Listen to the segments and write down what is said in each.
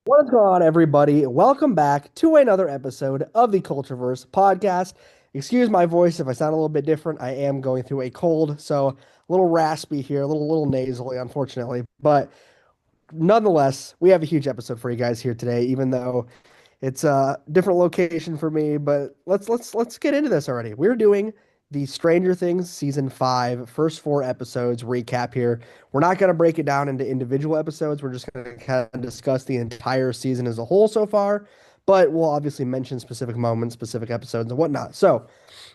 What's going on, everybody? Welcome back to another episode of the CultureVerse podcast. Excuse my voice if I sound a little bit different. I am going through a cold, so a little raspy here, a little nasally, unfortunately. But nonetheless, we have a huge episode for you guys here today, even though it's a different location for me, but let's get into this already. We're doing the Stranger Things season 5 first 4 episodes recap here. We're not going to break it down into individual episodes. We're just going to kind of discuss the entire season as a whole so far, but we'll obviously mention specific moments, specific episodes and whatnot. So,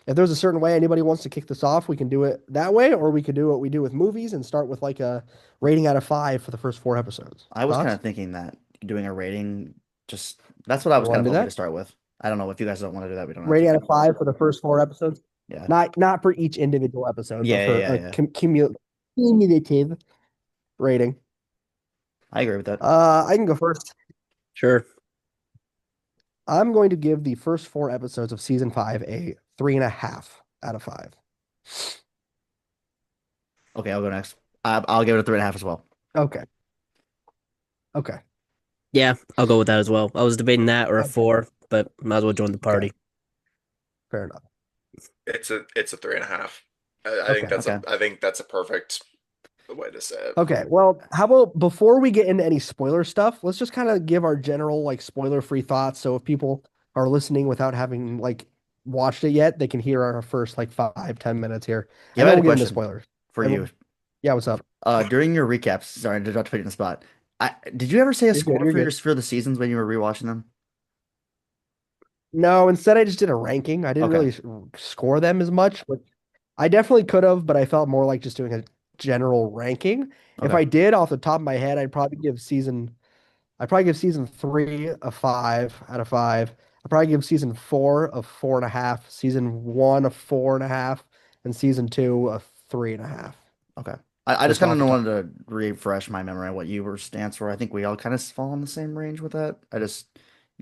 if there's a certain way anybody wants to kick this off, we can do it that way, or we could do what we do with movies and start with like a rating out of 5 for the first 4 episodes. I was kind Thoughts? of thinking that doing a rating, just that's what I You was kind want of to do hoping to that? start with. I don't know if you guys don't want to do that, we don't have Rating to. out of 5 for the first 4 episodes. Yeah. Not for each individual episode, but Yeah, yeah, for yeah, a yeah. cumulative rating. I agree with that. I can go first. Sure. I'm going to give the first 4 episodes of season 5 a 3.5 out of 5. Okay, I'll go next. I'll give it a 3.5 as well. Okay. Okay. Yeah, I'll go with that as well. I was debating that or a Okay. four, but might as well join the Okay. party. Fair enough. It's a 3.5. I think Okay. that's a Okay. I think that's a perfect way to say it. Okay. Well, how about before we get into any spoiler stuff, let's just kind of give our general like spoiler-free thoughts. So if people are listening without having like watched it yet, they can hear our first like 5, 10 minutes here, Yeah, and I then had a we'll get into question spoilers. for And you. we'll- yeah, what's up? During your recaps, sorry, I did not to put you in the spot. Did you ever say a You're good. score You're for good. for the seasons when you were rewatching them? No, instead I just did a ranking. I didn't Okay. really score them as much, but I definitely could have, but I felt more like just doing a general ranking. If Okay. I did off the top of my head, I'd probably give season 3 a 5 out of 5. I'd probably give season 4 a 4.5, season 1 a 4.5, and season 2 a 3.5. Okay. I just Just kind off of the top. wanted to refresh my memory on what you were stance for. I think we all kind of fall in the same range with that.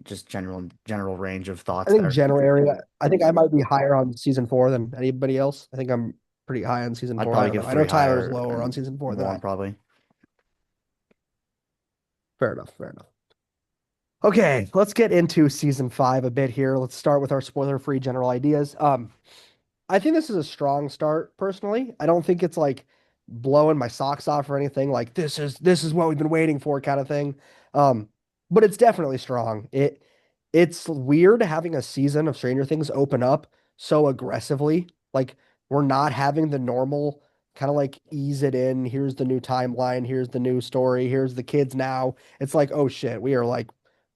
Just general range of I thoughts think there. general area, I think I might be higher on season 4 than anybody else. I think I'm pretty high on season I'd 4. I probably don't know. give I know three Tyler's higher lower on and season 4 than I one am. probably. Fair enough. Fair enough. Okay, let's get into season 5 a bit here. Let's start with our spoiler-free general ideas. I think this is a strong start personally. I don't think it's like blowing my socks off or anything like this is what we've been waiting for kind of thing. Um, but it's definitely strong. It's weird having a season of Stranger Things open up so aggressively. Like we're not having the normal kind of like ease it in. Here's the new timeline, here's the new story, here's the kids now. It's like, oh shit, we are like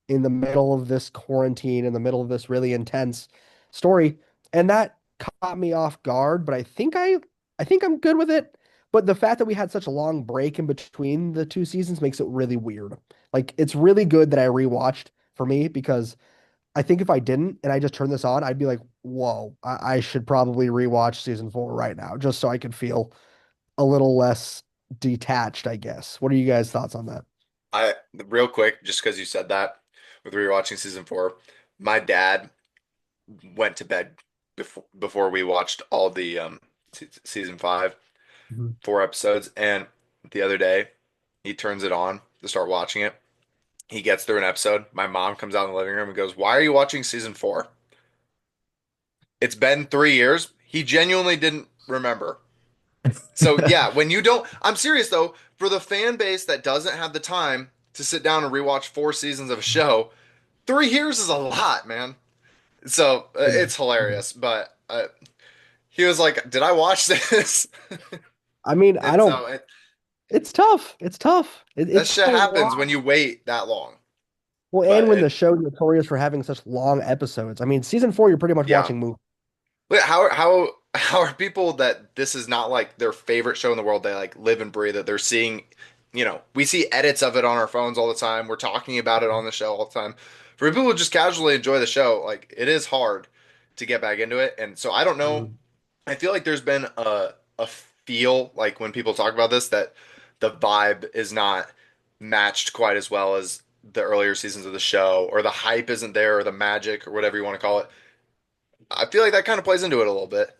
in the middle of this quarantine, in the middle of this really intense story. And that caught me off guard, but I think I'm good with it. But the fact that we had such a long break in between the 2 seasons makes it really weird. Like it's really good that I rewatched for me because I think if I didn't and I just turned this on, I'd be like, whoa, I should probably rewatch season 4 right now, just so I could feel a little less detached, I guess. What are you guys' thoughts on that? I Real quick, just because you said that with rewatching season 4, my dad went to bed before we watched all the season 5, Mhm. 4 episodes, and the other day he turns it on to start watching it. He gets through an episode. My mom comes out in the living room and goes, "Why are you watching season 4?" It's been 3 years. He genuinely didn't remember. So yeah, when you don't, I'm serious though, for the fan base that doesn't have the time to sit down and rewatch 4 seasons of a show, 3 years is a lot, man. So It is. it's It is. hilarious. But he was like, "Did I watch this?" I mean, I And don't. so It's tough. It's tough. that It's shit a happens lot. when you wait that long. Well, and But when the show's notorious for having such long episodes. I mean, season 4, you're pretty much yeah, watching movies. but how are people that this is not like their favorite show in the world? They like live and breathe it. They're seeing, we see edits of it on our phones all the time. We're talking about it on the show all the time. For people who just casually enjoy the show, like it is hard to get back into it. And so I don't know. Mhm. I feel like there's been a feel like when people talk about this that the vibe is not matched quite as well as the earlier seasons of the show, or the hype isn't there, or the magic, or whatever you want to call it. I feel like that kind of plays into it a little bit.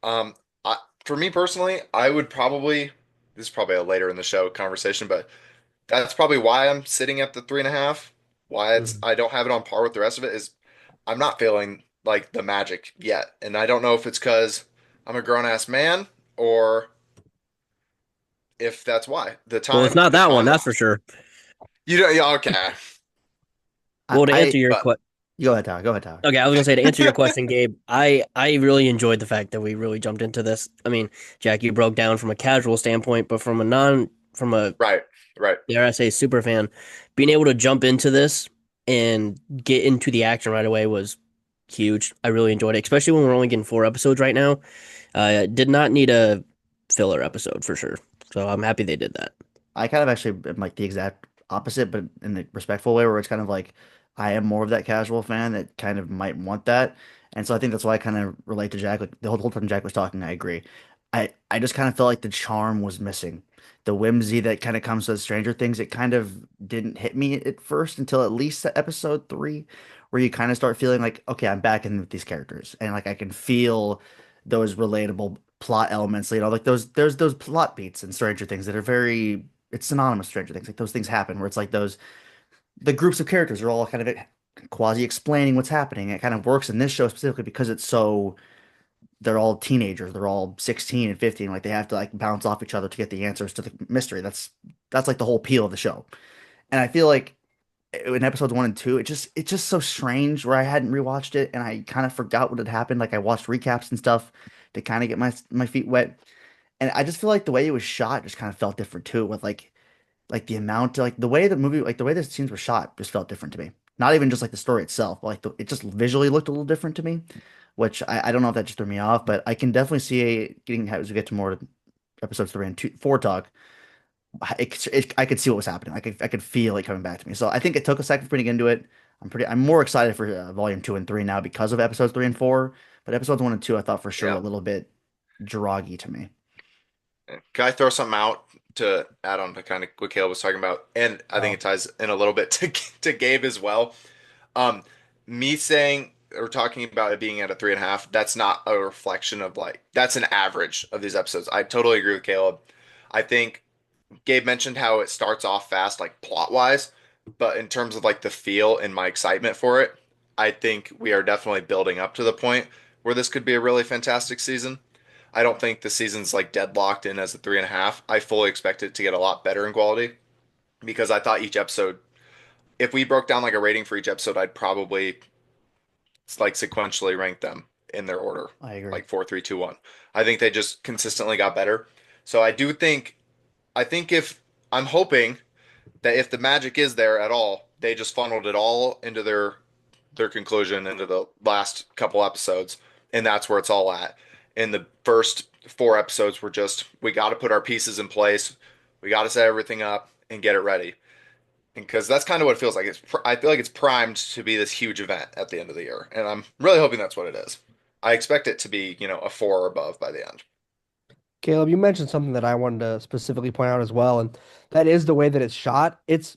Um, I, for me personally, I would probably, this is probably a later in the show conversation, but that's probably why I'm sitting at the 3.5. Why it's Mhm. I don't have it on par with the rest of it is I'm not feeling like the magic yet, and I don't know if it's because I'm a grown ass man or if that's why Well, it's not the that one, time that's for sure. you don't yeah, okay, Well, to answer your but question, You go ahead, Tyler. Go ahead, Tyler. okay, I was gonna say to answer your question, Gabe. I really enjoyed the fact that we really jumped into this. I mean, Jack, you broke down from a casual standpoint, but from a right, right, dare I say super fan, being able to jump into this and get into the action right away was huge. I really enjoyed it, especially when we're only getting 4 episodes right now. Did not need a filler episode for sure. So I'm happy they did that. I kind of actually am like the exact opposite, but in the respectful way, where it's kind of like I am more of that casual fan that kind of might want that, and so I think that's why I kind of relate to Jack. Like the whole time Jack was talking, I agree. I just kind of felt like the charm was missing, the whimsy that kind of comes with Stranger Things. It kind of didn't hit me at first until at least episode three, where you kind of start feeling like, okay, I'm back in with these characters, and like I can feel those relatable plot elements. You know, like there's those plot beats in Stranger Things that are very it's synonymous with Stranger Things. Like those things happen where it's like those the groups of characters are all kind of quasi explaining what's happening. It kind of works in this show specifically because it's so they're all teenagers. They're all 16 and 15. Like they have to like bounce off each other to get the answers to the mystery. That's like the whole appeal of the show. And I feel like in episodes one and two, it's just so strange where I hadn't rewatched it and I kind of forgot what had happened. Like I watched recaps and stuff to kind of get my feet wet. And I just feel like the way it was shot just kind of felt different too, with like the amount like the way the movie like the way the scenes were shot just felt different to me. Not even just like the story itself, but like it just visually looked a little different to me, which I don't know if that just threw me off, but I can definitely see getting as we get to more episodes three and two, four talk. I could see what was happening. I could feel it coming back to me. So I think it took a second for me to get into it. I'm more excited for volume two and three now because of episodes three and four. But episodes one and two, I thought for sure were yeah. a little bit droggy to me. Can I throw something out to add on to kind of what Caleb was talking about? And I think Oh, it ties in a little bit to Gabe as well. Um, me saying or talking about it being at a 3.5, that's not a reflection of like that's an average of these episodes. I totally agree with Caleb. I think Gabe mentioned how it starts off fast, like plot wise, but in terms of like the feel and my excitement for it, I think we are definitely building up to the point where this could be a really fantastic season. I don't think the season's like deadlocked in as a 3.5. I fully expect it to get a lot better in quality because I thought each episode, if we broke down like a rating for each episode, I'd probably like sequentially rank them in their order, I agree. like four, three, two, one. I think they just consistently got better. So I think if I'm hoping that if the magic is there at all, they just funneled it all into their conclusion into the last couple episodes, and that's where it's all at. In the first 4 episodes, we're just we got to put our pieces in place, we got to set everything up and get it ready, because that's kind of what it feels like. I feel like it's primed to be this huge event at the end of the year, and I'm really hoping that's what it is. I expect it to be a 4 or above by the end. Caleb, you mentioned something that I wanted to specifically point out as well, and that is the way that it's shot. It's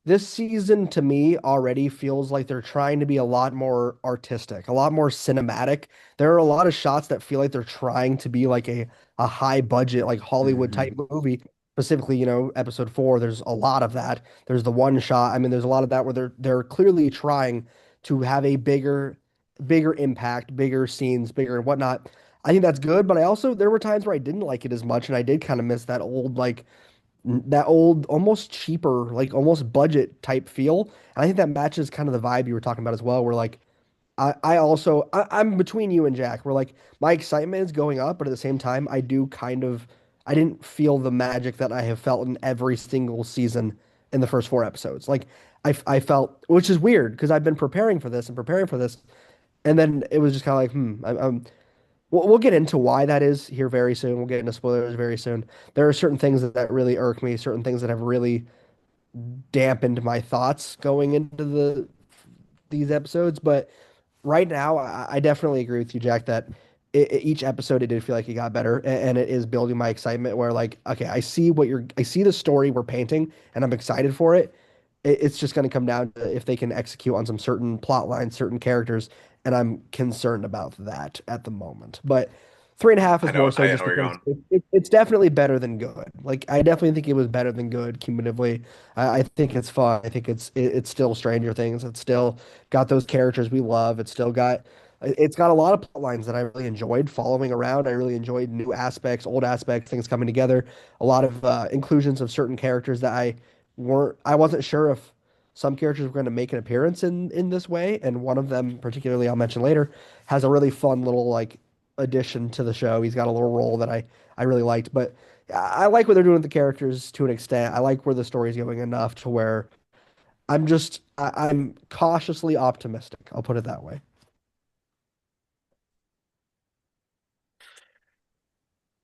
this season to me already feels like they're trying to be a lot more artistic, a lot more cinematic. There are a lot of shots that feel like they're trying to be like a high budget, like Hollywood Hmm. type movie. Specifically, episode four, there's a lot of that. There's the one shot. I mean, there's a lot of that where they're clearly trying to have a bigger impact, bigger scenes, bigger and whatnot. I think that's good, but I also there were times where I didn't like it as much, and I did kind of miss that old almost cheaper, like almost budget type feel. And I think that matches kind of the vibe you were talking about as well, where like I'm between you and Jack, where like my excitement is going up, but at the same time I didn't feel the magic that I have felt in every single season in the first 4 episodes. Like I felt, which is weird because I've been preparing for this and preparing for this, and then it was just kind of like, we'll get into why that is here very soon. We'll get into spoilers very soon. There are certain things that really irk me, certain things that have really dampened my thoughts going into these episodes. But right now, I definitely agree with you, Jack, that each episode it did feel like it got better, and it is building my excitement. Where like, okay, I see the story we're painting, and I'm excited for it. It's just going to come down to if they can execute on some certain plot lines, certain characters, and I'm concerned about that at the moment. But 3.5 is more so I know just where you're because going. it's definitely better than good. Like I definitely think it was better than good cumulatively. I think it's fun. I think it's still Stranger Things. It's still got those characters we love. It's got a lot of plot lines that I really enjoyed following around. I really enjoyed new aspects, old aspects, things coming together. A lot of inclusions of certain characters that I wasn't sure if some characters were going to make an appearance in this way, and one of them, particularly I'll mention later, has a really fun little like addition to the show. He's got a little role that I really liked, but I like what they're doing with the characters to an extent. I like where the story's going enough to where I'm cautiously optimistic. I'll put it that way.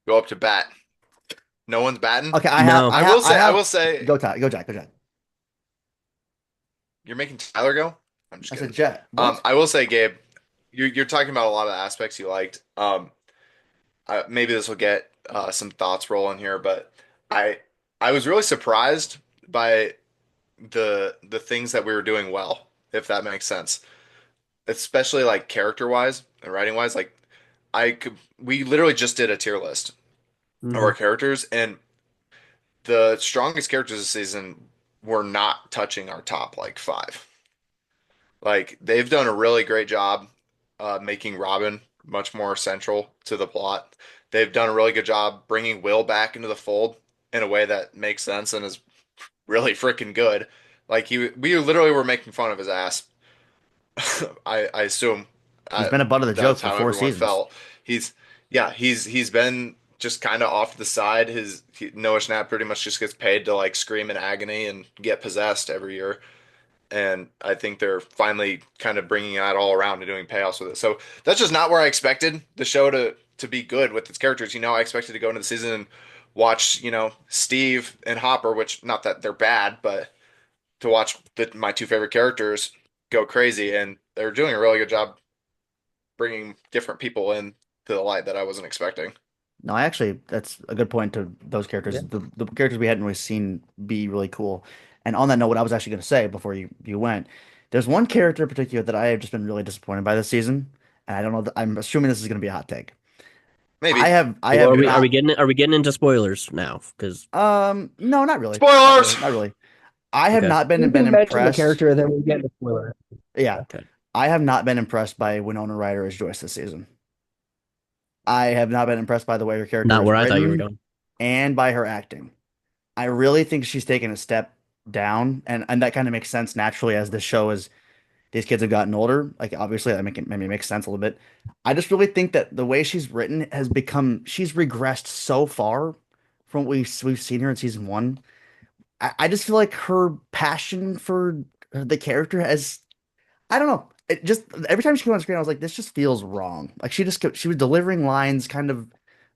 Go up to bat. No one's batting. Okay, No, I will say, go Ty, go Jack, go Jack. you're making Tyler go. I'm just I said kidding. Jet. What? I will say, Gabe, you're talking about a lot of the aspects you liked. Maybe this will get some thoughts rolling here, but I I was really surprised by the things that we were doing well, if that makes sense. Especially like character wise and writing wise. Like we literally just did a tier list of Hmm. our characters, and the strongest characters this season were not touching our top like five. Like they've done a really great job making Robin much more central to the plot. They've done a really good job bringing Will back into the fold in a way that makes sense and is really freaking good. We literally were making fun of his ass. I assume He's been a butt of the that's jokes for how four everyone seasons. felt. He's been just kind of off to the side. Noah Schnapp pretty much just gets paid to like scream in agony and get possessed every year. And I think they're finally kind of bringing that all around and doing payoffs with it. So that's just not where I expected the show to be good with its characters. I expected to go into the season and watch, Steve and Hopper, which not that they're bad, but to watch my two favorite characters go crazy, and they're doing a really good job bringing different people in to the light that I wasn't expecting. No, actually, that's a good point to those characters. Yeah. The characters we hadn't really seen be really cool. And on that note, what I was actually going to say before you went, there's one character in particular that I have just been really disappointed by this season, and I don't know. I'm assuming this is going to be a hot take. Maybe, I well, have maybe are not. we not. getting into spoilers now? Because No, not really, not really, Spoilers. not really. I have okay, not We been can mention the impressed. character and then we get into spoiler. Yeah, Yeah. okay, I have not been impressed by Winona Ryder as Joyce this season. I have not been impressed by the way her character not is where I thought you were written going. and by her acting. I really think she's taken a step down, and that kind of makes sense naturally as the show is these kids have gotten older. Like obviously that maybe makes sense a little bit. I just really think that the way she's written has become she's regressed so far from what we've seen her in season one. I just feel like her passion for the character has I don't know. It just every time she came on screen, I was like, this just feels wrong. Like she was delivering lines kind of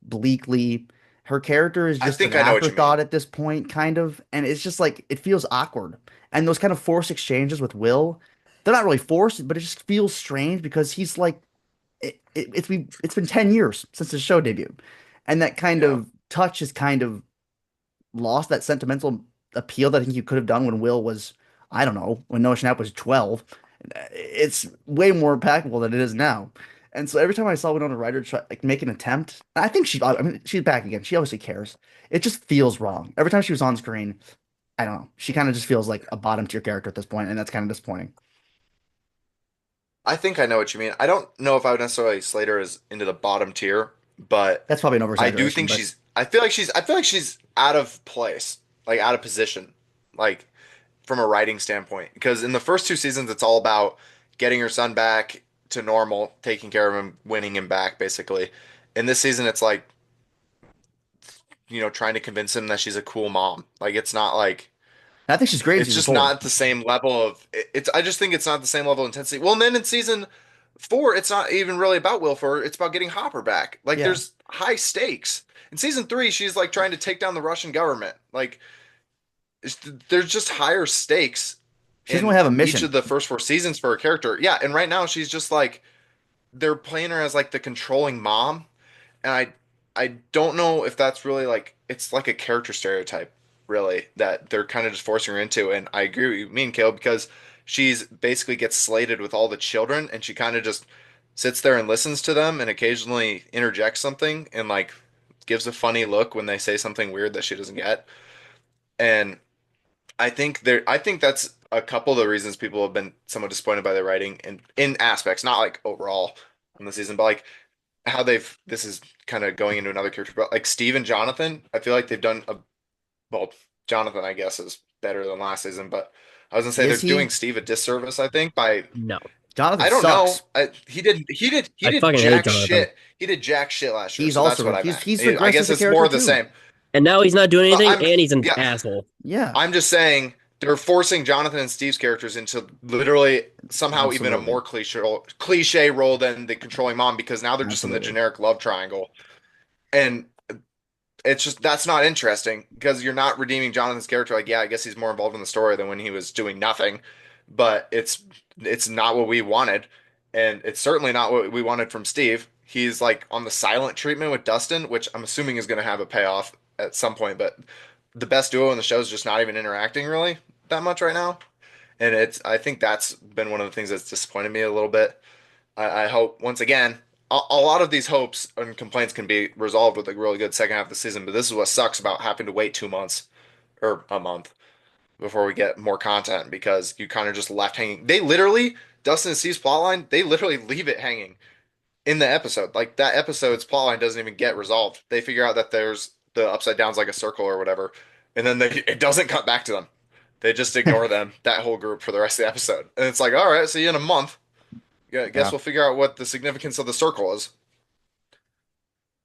bleakly. Her character is I just an think I know what you mean. afterthought at this point, kind of, and it's just like it feels awkward. And those kind of forced exchanges with Will, they're not really forced, but it just feels strange because he's like, it's been 10 years since the show debuted, and that kind Yeah. of touch is kind of lost that sentimental appeal that I think you could have done when Will was, I don't know, when Noah Schnapp was 12. It's way more impactful than it is now. And so every time I saw Winona Ryder try like make an attempt, I mean, she's back again. She obviously cares. It just feels wrong. Every time she was on screen, I don't know. She kind of just feels like a bottom tier character at this point, and that's kind of disappointing. I think I know what you mean. I don't know if I would necessarily slate her as into the bottom tier, but That's probably an I do oversaturation, think but I feel like she's out of place, like out of position, like from a writing standpoint. Because in the first two seasons, it's all about getting her son back to normal, taking care of him, winning him back, basically. In this season, it's like, trying to convince him that she's a cool mom. Like it's not like I think she's great in it's season just four. not the same level of it's I just think it's not the same level of intensity. Well, and then in season four, it's not even really about Wilford, it's about getting Hopper back. Like Yeah. there's high stakes. In season three, she's like trying to take down the Russian government. Like there's just higher stakes She doesn't really in have a each mission. of the first four seasons for a character. Yeah, and right now she's just like they're playing her as like the controlling mom, and I don't know if that's really like it's like a character stereotype really that they're kind of just forcing her into. And I agree with you, me and Caleb, because she's basically gets slated with all the children, and she kind of just sits there and listens to them and occasionally interjects something and like gives a funny look when they say something weird that she doesn't get. And I think that's a couple of the reasons people have been somewhat disappointed by the writing in aspects, not like overall in the season, but like how they've this is kind of going into another character, but like Steve and Jonathan, I feel like they've done a well, Jonathan, I guess, is better than last season, but I was gonna say they're Is doing he? Steve a disservice, I think, by No, I Jonathan don't know. sucks. He I did fucking hate jack Jonathan. shit. He did jack shit last year, He's so that's also what I he's meant. he's I regressed guess as a it's more character of the too. same. And now he's not doing But anything, I'm and he's an yeah, asshole. Yeah, I'm just saying they're forcing Jonathan and Steve's characters into literally somehow even a absolutely, more cliche role than the controlling mom because now they're just in the absolutely. generic love triangle. And it's just that's not interesting because you're not redeeming Jonathan's character. Like, yeah, I guess he's more involved in the story than when he was doing nothing, but it's not what we wanted, and it's certainly not what we wanted from Steve. He's like on the silent treatment with Dustin, which I'm assuming is going to have a payoff at some point, but the best duo in the show is just not even interacting really that much right now, and it's I think that's been one of the things that's disappointed me a little bit. I hope once again, a lot of these hopes and complaints can be resolved with a really good second half of the season. But this is what sucks about having to wait 2 months or a month before we get more content because you kind of just left hanging. They literally Dustin and Steve's plotline, they literally leave it hanging in the episode. Like that episode's plotline doesn't even get resolved. They figure out that there's the upside down's like a circle or whatever, and then it doesn't cut back to them. They just ignore them, that whole group, for the rest of the episode. And it's like, all right, see you in a month. Yeah, I guess Yeah. we'll figure out what the significance of the circle is.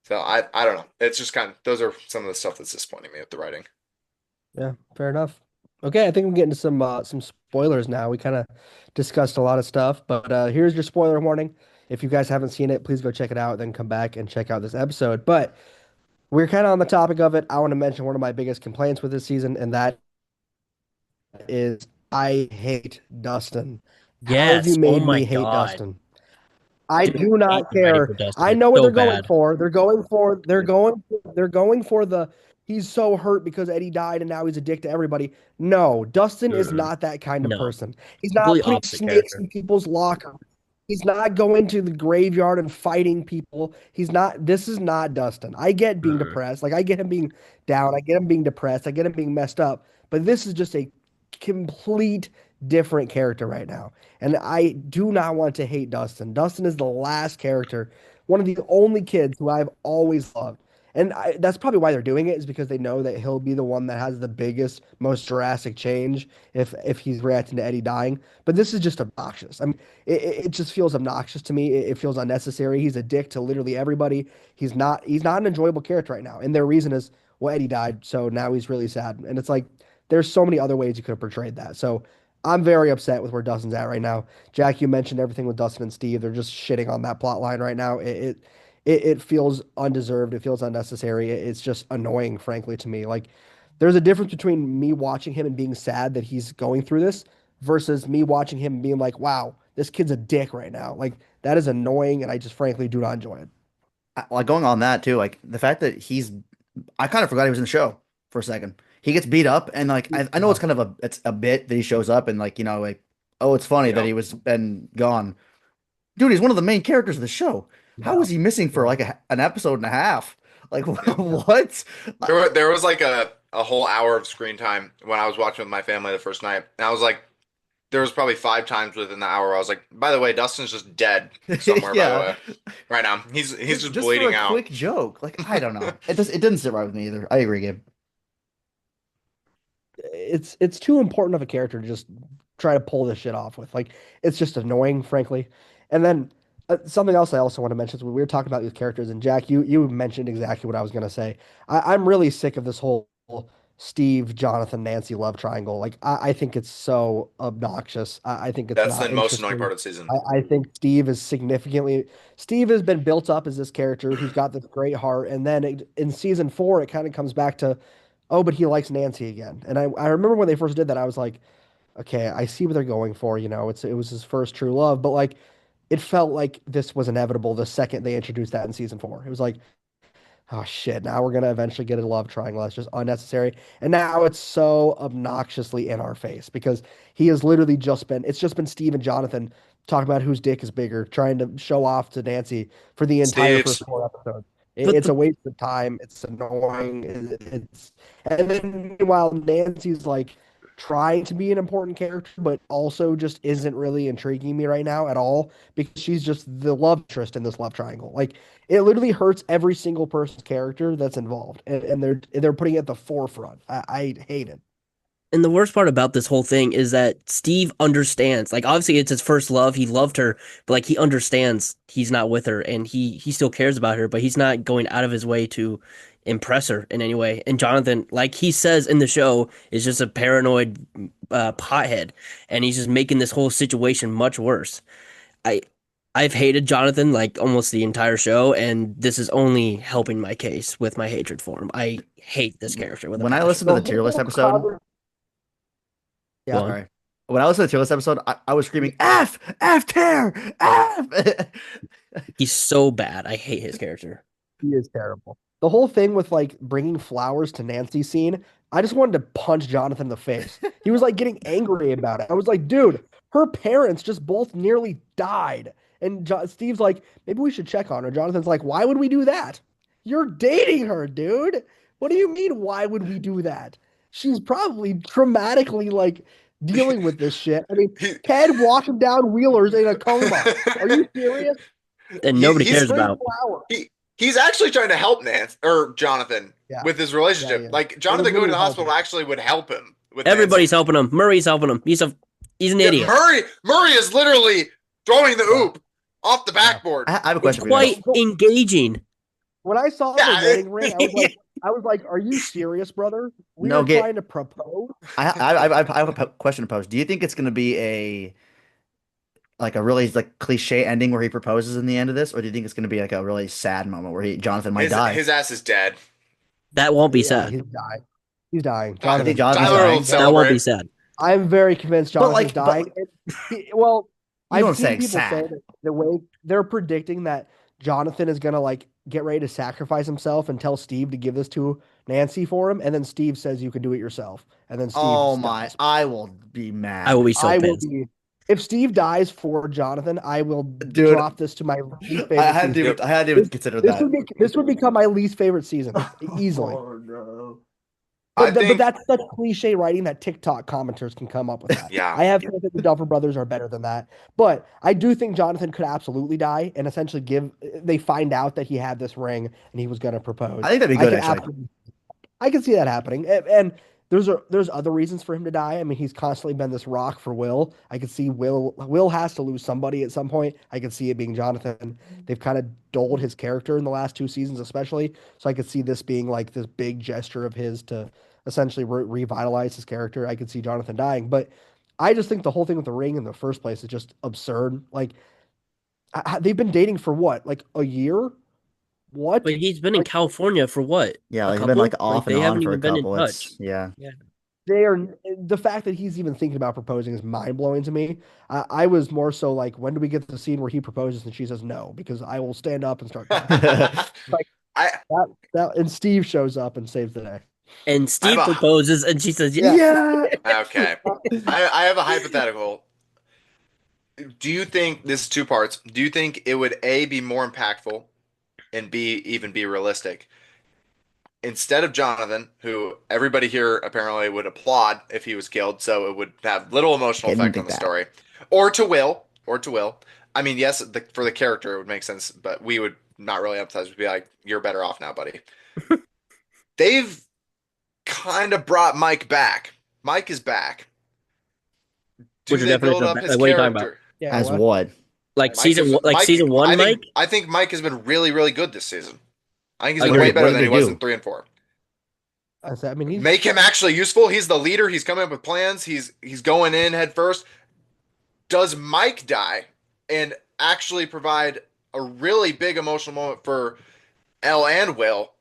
So I don't know. It's just kind of those are some of the stuff that's disappointing me with the writing. Yeah, fair enough. Okay, I think we get into some spoilers now. We kind of discussed a lot of stuff, but here's your spoiler warning. If you guys haven't seen it, please go check it out, then come back and check out this episode. But we're kind of on the topic of it. I want to mention one of my biggest complaints with this season, and that is I hate Dustin. How have you Yes. Oh made my me hate God. Dustin? I Dude, do made not me ready care. for I Dustin know what so they're going bad. for. They're going for the he's so hurt because Eddie died and now he's a dick to everybody. No, Dustin is Mm-mm. not that kind of No, person. He's not completely putting opposite snakes character. in people's locker. He's not going to the graveyard and fighting people. He's not, this is not Dustin. I get being Mm-mm. depressed. Like I get him being down. I get him being depressed. I get him being messed up. But this is just a complete different character right now. And I do not want to hate Dustin. Dustin is the last character, one of the only kids who I've always loved. And that's probably why they're doing it is because they know that he'll be the one that has the biggest, most drastic change if he's reacting to Eddie dying. But this is just obnoxious. I mean, it just feels obnoxious to me. It feels unnecessary. He's a dick to literally everybody. He's not an enjoyable character right now. And their reason is, well, Eddie died, so now he's really sad. And it's like there's so many other ways you could have portrayed that. So I'm very upset with where Dustin's at right now. Jack, you mentioned everything with Dustin and Steve. They're just shitting on that plot line right now. It feels undeserved. It feels unnecessary. It's just annoying, frankly, to me. Like there's a difference between me watching him and being sad that he's going through this versus me watching him and being like, wow, this kid's a dick right now. Like that is annoying, and I just frankly do not enjoy it. Like going on that too, like the fact that I kind of forgot he was in the show for a second. He gets beat up, and like I know Yeah. it's kind of it's a bit that he shows up, and like like oh, it's funny that Yeah. he was been gone. Dude, he's one of the main characters of the show. How Yeah. was he missing for Yeah. like an episode and a half? Like Yeah. what? There was like a whole hour of screen time when I was watching with my family the first night. And I was like, there was probably 5 times within the hour where I was like, by the way, Dustin's just dead somewhere, by the Yeah, way. Right now. He's just just for a bleeding out. quick joke. Like I don't know. It didn't sit right with me either. I agree, Gabe. It's too important of a character to just try to pull this shit off with. Like it's just annoying, frankly. And then something else I also want to mention is when we were talking about these characters, and Jack, you mentioned exactly what I was gonna say. I'm really sick of this whole Steve, Jonathan, Nancy love triangle. Like I think it's so obnoxious. I think it's That's the not most annoying interesting. part of the season. I think Steve has been built up as this character. He's got this great heart, and then in season 4, it kind of comes back to, oh, but he likes Nancy again. And I remember when they first did that, I was like, okay, I see what they're going for. It was his first true love, but like it felt like this was inevitable the second they introduced that in season 4. It was like, oh shit, now we're gonna eventually get a love triangle. That's just unnecessary. And now it's so obnoxiously in our face because he has literally it's just been Steve and Jonathan talk about whose dick is bigger, trying to show off to Nancy for the entire first Steve's. 4 episodes. But It's a waste of time. It's annoying. It's and then meanwhile Nancy's like trying to be an important character, but also just isn't really intriguing me right now at all because she's just the love interest in this love triangle. Like it literally hurts every single person's character that's involved, and they're putting it at the forefront. I hate it. And the worst part about this whole thing is that Steve understands. Like, obviously, it's his first love. He loved her, but like he understands he's not with her, and he still cares about her. But he's not going out of his way to impress her in any way. And Jonathan, like he says in the show, is just a paranoid pothead, and he's just making this whole situation much worse. I I've hated Jonathan like almost the entire show, and this is only helping my case with my hatred for him. I hate this character with a When I passion. listened to The the tier list whole episode, Go Yeah. on. sorry. When I listened to the tier list episode, I was screaming, F! F tier! F! He's so bad. I hate his character. He is terrible. The whole thing with like bringing flowers to Nancy's scene, I just wanted to punch Jonathan in the face. He was like getting angry about it. I was like, dude, her parents just both nearly died. And Steve's like, maybe we should check on her. Jonathan's like, why would we do that? You're dating her, dude. What do you mean, why would we do that? She's probably traumatically like dealing with this shit. I mean, He, Ted walking down Wheelers in a coma. Are you serious? And He- nobody he's cares Bring about. flowers. he's actually trying to help Nance or Jonathan Yeah. with his relationship. Yeah. Like It Jonathan was going to the literally hospital helping. actually would help him with Everybody's Nancy. helping him. Murray's helping him. He's an Yeah, idiot. Murray is literally throwing the Yeah. oop off the backboard. I have a It's question for you guys. quite engaging. When I saw Yeah, the wedding ring, I was like, "Are you serious, brother? We No, are get- trying to propose." I have a question to pose. Do you think it's going to be a really like cliche ending where he proposes in the end of this, or do you think it's going to be like a really sad moment where Jonathan might die? His ass is dead. That won't be Yeah, sad. he's dying. He's dying. I think Jonathan. Jonathan's Tyler dying. will That won't be celebrate. sad. I'm very convinced But, Jonathan's like, but- dying. Well, You know what I've I'm seen saying, people say sad. that the way they're predicting that Jonathan is gonna like get ready to sacrifice himself and tell Steve to give this to Nancy for him, and then Steve says you can do it yourself, and then Steve Oh my! dies. I will be mad. I will be so I will pissed. be. If Steve dies for Jonathan, I will Dude, drop this to my least favorite I had season. to. I had to even consider This that. would be this would become my least favorite season easily. Oh no! I But think, that's such cliche writing that TikTok commenters can come up with that. yeah. I have faith that the Duffer Brothers are better than that. But I do think Jonathan could absolutely die and essentially they find out that he had this ring and he was going to propose. I think that'd be good, can actually. absolutely- I can see that happening. And there's other reasons for him to die. I mean, he's constantly been this rock for Will. I could see Will has to lose somebody at some point. I could see it being Jonathan. They've kind of dulled his character in the last 2 seasons, especially. So I could see this being like this big gesture of his to essentially revitalize his character. I could see Jonathan dying, but I just think the whole thing with the ring in the first place is just absurd. Like they've been dating for what, like a year? What? But he's been in Like, California for what? Yeah, A like, he's been like couple? off Like, and they on haven't for a even been in couple. touch. Yeah. they are the fact that he's even thinking about proposing is mind blowing to me. I was more so like, when do we get to the scene where he proposes and she says no? Because I will stand up and start crying. Like I and Steve shows up and saves the day. And Steve I'm a- proposes, and she says, Yeah. "Yeah." okay. I have a hypothetical. Do you think this is two parts? Do you think it would A, be more impactful, and B, even be realistic? Instead of Jonathan, who everybody here apparently would applaud if he was killed, so it would have little emotional I didn't effect on think the that. story. Or to Will. I mean, yes, for the character it would make sense, but we would not really empathize. We'd be like, "You're better off now, buddy." They've kind of brought Mike back. Mike is back. Do What's your they build definition of up back? his Like, what are you talking about? character? Yeah, As what? what? Like Mike season is- one, like season one, Mike. I think Mike has been really, really good this season. I think he's Like, been what way did- better what than did he they was do? in 3 and 4. I mean, he's Make him actually useful. He's the leader. He's coming up with plans. He's going in head first. Does Mike die and actually provide a really big emotional moment for Elle and Will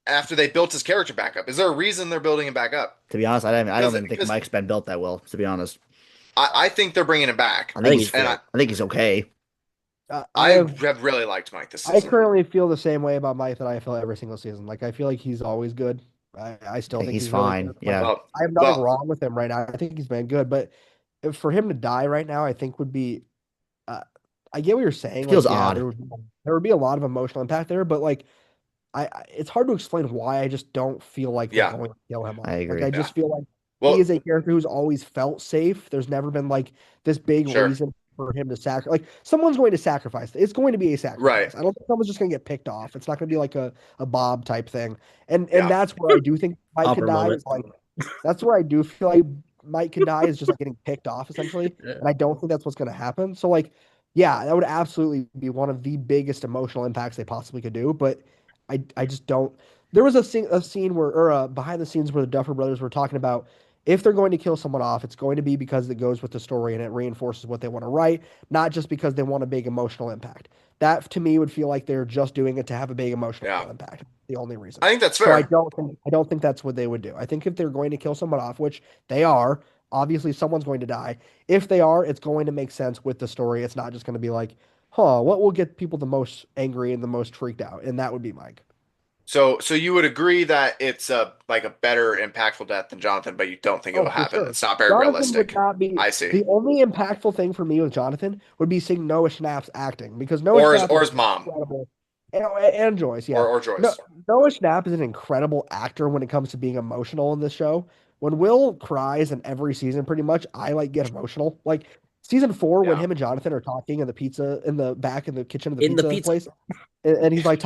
after they built his character back up? Is there a reason they're building him back up? To be honest, I don't even think Because- Mike's been built that well. To be honest, I think they're bringing him back. I think think he's he's. and I think he's okay. I have have really liked Mike this I season. currently feel the same way about Mike that I feel every single season. Like I feel like he's always good. I still I think think he's he's really fine. good. Like, Yeah. Well, I have nothing well, wrong with him right now. I think he's been good, but for him to die right now, I think would be I get what you're saying. It feels Like, yeah, odd. there would be a lot of emotional impact there, but like, it's hard to explain why I just don't feel like they're Yeah, going to kill him I off. Like, agree. I yeah. just feel like he is Well, a character who's always felt safe. There's never been like this big sure. reason for him to sacrifice. Like, someone's going to sacrifice. It's going to be a Right. sacrifice. I don't think someone's just going to get picked off. It's not going to be like a Bob type thing. And Yeah. that's where I do think Mike could Opera die. moment. Is like that's where I do feel like Mike could die is just like getting picked off essentially. Yeah. And I don't think that's what's going to happen. So like, yeah, that would absolutely be one of the biggest emotional impacts they possibly could do. But I just don't. There was a scene where, or behind the scenes where the Duffer Brothers were talking about if they're going to kill someone off, it's going to be because it goes with the story and it reinforces what they want to write, not just because they want a big emotional impact. That to me would feel like they're just doing it to have a big emotional Yeah. impact. The only reason. I think that's So fair. I don't think that's what they would do. I think if they're going to kill someone off, which they are, obviously someone's going to die. If they are, it's going to make sense with the story. It's not just going to be like, huh, what will get people the most angry and the most freaked out? And that would be Mike. So you would agree that it's like a better impactful death than Jonathan, but you don't think it will Oh, for happen. sure. It's not very Jonathan would realistic. not be I see. the only impactful thing for me with Jonathan would be seeing Noah Schnapp's acting because Noah Schnapp Or is his mom incredible. And Joyce, yeah. or No, Joyce. Noah Schnapp is an incredible actor when it comes to being emotional in this show. When Will cries in every season, pretty much, I like get emotional. Like season 4, when Yeah. him and Jonathan are talking in the pizza in the back in the kitchen of the In the pizza pizza. place, and he's like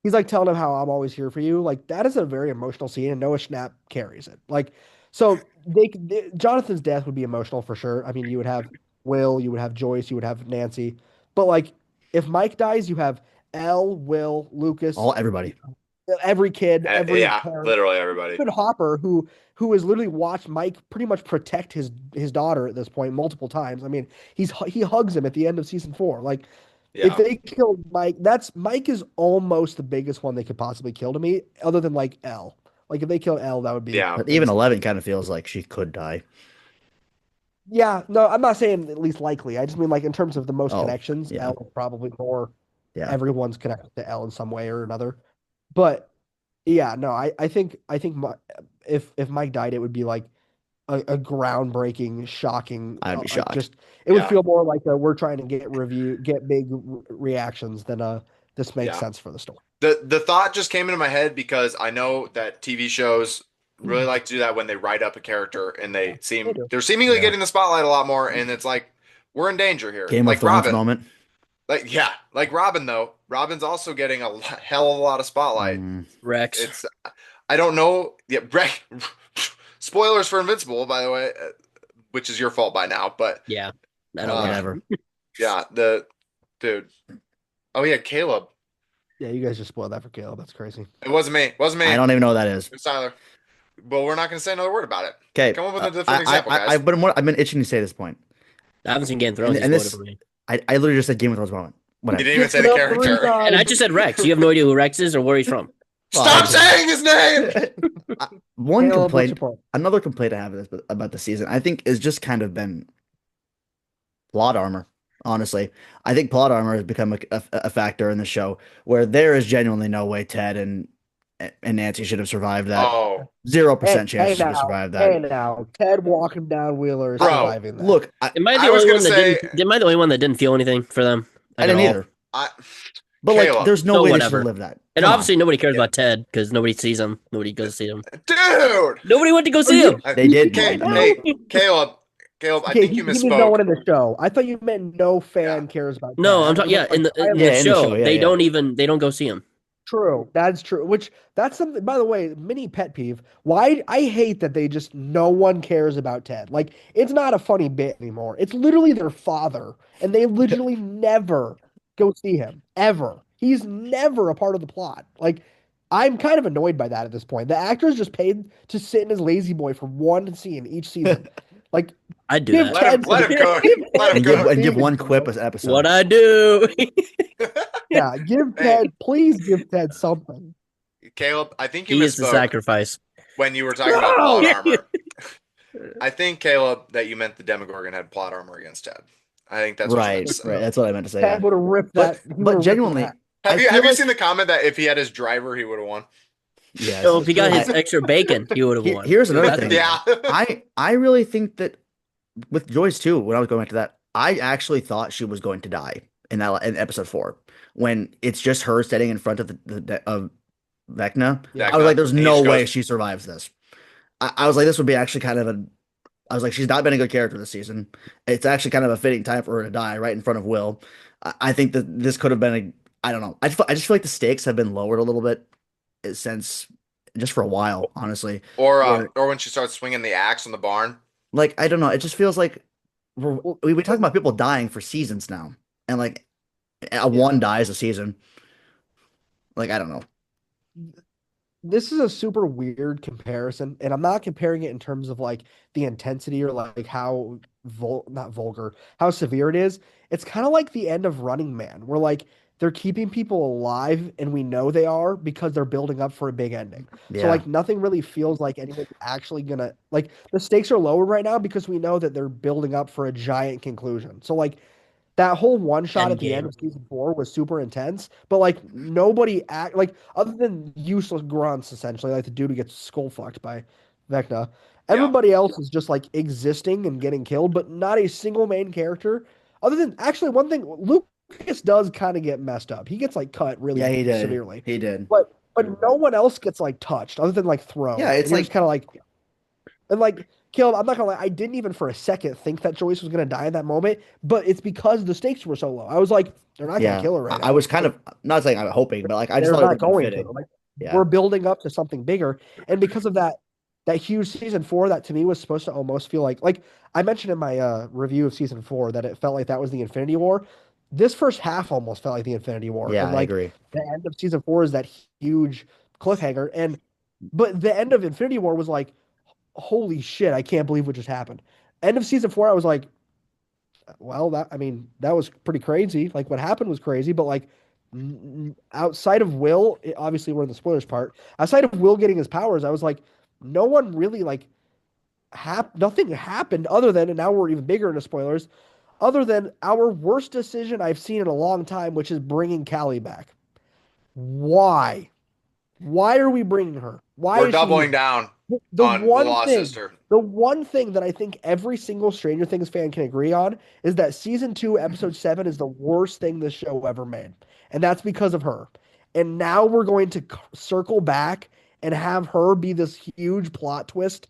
he's like telling him how I'm always here for you. Like that is a very emotional scene, and Noah Schnapp carries it. Like so, Jonathan's death would be emotional for sure. I mean, you would have Will, you would have Joyce, you would have Nancy, but like if Mike dies, you have Elle, Will, Lucas, Everybody. every kid, every Yeah, parent, literally everybody. even Hopper, who has literally watched Mike pretty much protect his daughter at this point multiple times. I mean, he hugs him at the end of season 4. Like if Yeah. they kill Mike, that's Mike is almost the biggest one they could possibly kill to me, other than like L. Like if they kill L, that would be Yeah. But even insane. 11 kind of feels like she could die. Yeah, no, I'm not saying at least likely. I just mean like in terms of the most Oh, connections, yeah. L is probably more. Yeah. Everyone's connected to L in some way or another. But yeah, no, I think if Mike died, it would be like a groundbreaking, shocking. I'd be Like shocked. just it would Yeah. feel more like we're trying to get big reactions than this makes Yeah. sense for the story. The thought just came into my head because I know that TV shows really like to do that when they write up a character and They do. they're seemingly Yeah. getting the spotlight a lot more, and it's like we're in danger here. Game of Like Thrones Robin. moment. Like Robin though. Robin's also getting a hell of a lot of spotlight. Rex. It's I don't know. Yeah, spoilers for Invincible, by the way, which is your fault by now. But Yeah. I don't care. Whatever. yeah, the dude. Oh yeah, Caleb. Yeah, you guys just spoiled that for Caleb. That's crazy. It wasn't me. It wasn't me. I don't even know what that is. It's Tyler. But we're not going to say another word about it. Okay. Come up with a different example, guys. I've been itching to say this point. I haven't seen Game of Thrones. And He's this- for me. I literally just said Game of Thrones moment. You Whatever. didn't even say the Get it up 3 character. times. And I just said Rex. You have no idea who Rex is or where he's from. Stop saying his name. One Caleb, what's your complaint, point? another complaint I have about the season, I think, is just kind of been plot armor. Honestly, I think plot armor has become a factor in the show where there is genuinely no way Ted and Nancy should have survived that. Oh, 0% chance she should have now, survived that. hey now, Ted walking down Wheeler is Bro, surviving that. Look, Am I the I was only gonna one that say- didn't? Am I the only one that didn't feel anything for them? I Like, didn't at all? either. I But like, Caleb. there's no So way they whatever. should have lived that. And Come obviously on. nobody cares about Ted because nobody sees him. Nobody goes to see him. dude. Nobody went to go see him. They did. Okay, No. hey, Caleb. I think you mean no one misspoke. in the show. I thought you meant no fan Yeah. cares about. No, Ted. I'm talking. Yeah, in the, in Yeah, the in the show, show, yeah, they yeah. don't go see him. True. That's true. Which that's something, by the way, mini pet peeve. Why I hate that they just no one cares about Ted. Like it's not a funny bit anymore. It's literally their father, and they literally never go see him ever. He's never a part of the plot. Like I'm kind of annoyed by that at this point. The actor's just paid to sit in his lazy boy for one scene each season. Like I'd do give that. Let him Ted cook. Let him And cook. give one quip an episode. What I do? Yeah, give Hey. Ted, please give Ted something. Caleb, I think you He is the misspoke sacrifice. when you were talking about No! plot armor. I think, Caleb, that you meant the Demogorgon had plot armor against Ted. I think that's what you meant Right, to say. right. That's what I meant to say. Ted Yeah. would have ripped But- that. he but would've ripped genuinely, that. I Have feel you like- seen the comment that if he had his driver, he would have won? Yes. So if he got true. his extra bacon, he would have won. Here's another That's- thing. Yeah. I really think that with Joyce too, when I was going back to that, I actually thought she was going to die in episode 4 when it's just her sitting in front of of Vecna. Yeah. I was Vecna. like, there's And he no just way goes, she survives this. I was like, this would be actually kind of a. I was like, she's not been a good character this season. It's actually kind of a fitting time for her to die right in front of Will. I think that this could have been a. I don't know. I just feel like the stakes have been lowered a little bit since just for a while, honestly. Where or when she starts swinging the axe on the barn. like I don't know, it just feels like Well, we talk about people dying for seasons now, and like a yeah. one dies a season. Like I don't know. This is a super weird comparison, and I'm not comparing it in terms of like the intensity or like how not vulgar, how severe it is. It's kind of like the end of Running Man, where like they're keeping people alive and we know they are because they're building up for a big ending. So Yeah, like nothing really feels like anyone's actually gonna like the stakes are lower right now because we know that they're building up for a giant conclusion. So like that whole one shot at the end Endgame. of season 4 was super intense, but like nobody act like other than useless grunts essentially, like the dude who gets skull fucked by Vecna. Yeah. Everybody else is just like existing and getting killed, but not a single main character. Other than actually one thing, Lucas does kind of get messed up. He gets like cut yeah, really he did. severely, He did. but no one else gets like touched other than like Yeah, thrown, and it's you're just like kind of like and like, Caleb, I'm not gonna lie, I didn't even for a second think that Joyce was gonna die in that moment, but it's because the stakes were so low. I was like, they're not gonna yeah. kill her I, right I now. was kind Like, of not saying I'm hoping, but like I just they're thought it not would have been going to. fitting. Like, Yeah, we're building up to something bigger, and because of that huge season 4, that to me was supposed to almost feel like I mentioned in my review of season 4 that it felt like that was the Infinity War. This first half almost felt like the Infinity War, yeah, and I like agree. the end of season 4 is that huge cliffhanger, and but the end of Infinity War was like, holy shit, I can't believe what just happened. End of season 4, I was like, well, that I mean, that was pretty crazy. Like what happened was crazy, but like outside of Will, obviously we're in the spoilers part. Outside of Will getting his powers, I was like, no one really like nothing happened other than, and now we're even bigger into spoilers, other than our worst decision I've seen in a long time, which is bringing Callie back. Why? Why are we bringing her? Why We're is she doubling here? down The on the one Lost thing, Sister. the one thing that I think every single Stranger Things fan can agree on is that season 2, episode 7 is the worst thing this show ever made. And that's because of her. And now we're going to circle back and have her be this huge plot twist.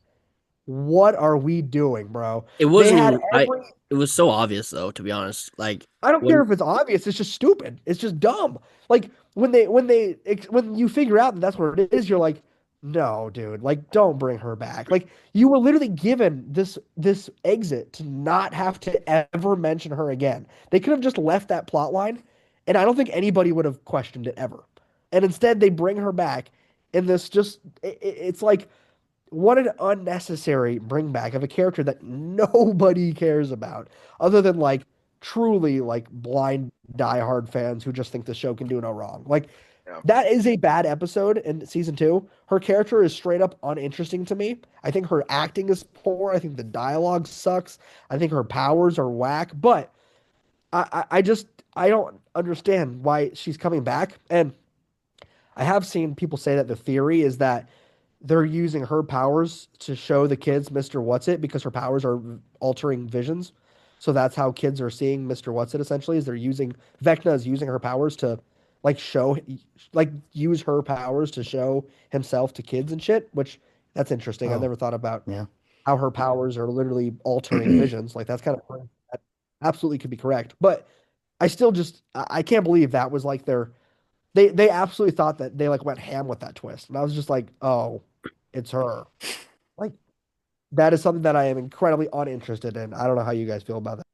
What are we doing, bro? It They had wasn't. every It was so obvious though, to be honest. Like I don't care when if it's obvious. It's just stupid. It's just dumb. Like when you figure out that that's what it is, you're like, no, dude. Like, don't bring her back. Like, you were literally given this exit to not have to ever mention her again. They could have just left that plot line, and I don't think anybody would have questioned it ever. And instead, they bring her back, and this just it's like what an unnecessary bring back of a character that nobody cares about, other than like truly like blind diehard fans who just think the show can do no wrong. Like Yeah. that is a bad episode in season 2. Her character is straight up uninteresting to me. I think her acting is poor. I think the dialogue sucks. I think her powers are whack. But I just I don't understand why she's coming back. And I have seen people say that the theory is that they're using her powers to show the kids Mr. What's It because her powers are altering visions. So that's how kids are seeing Mr. What's It essentially is they're using Vecna is using her powers to like show like use her powers to show himself to kids and shit, which that's interesting. I've Oh, never thought about yeah. how her powers are literally altering visions. Like that's kind of that absolutely could be correct. But I still just I can't believe that was like their they absolutely thought that they like went ham with that twist. And I was just like, "Oh, it's her." Like that is something that I am incredibly uninterested in. I don't know how you guys feel about that.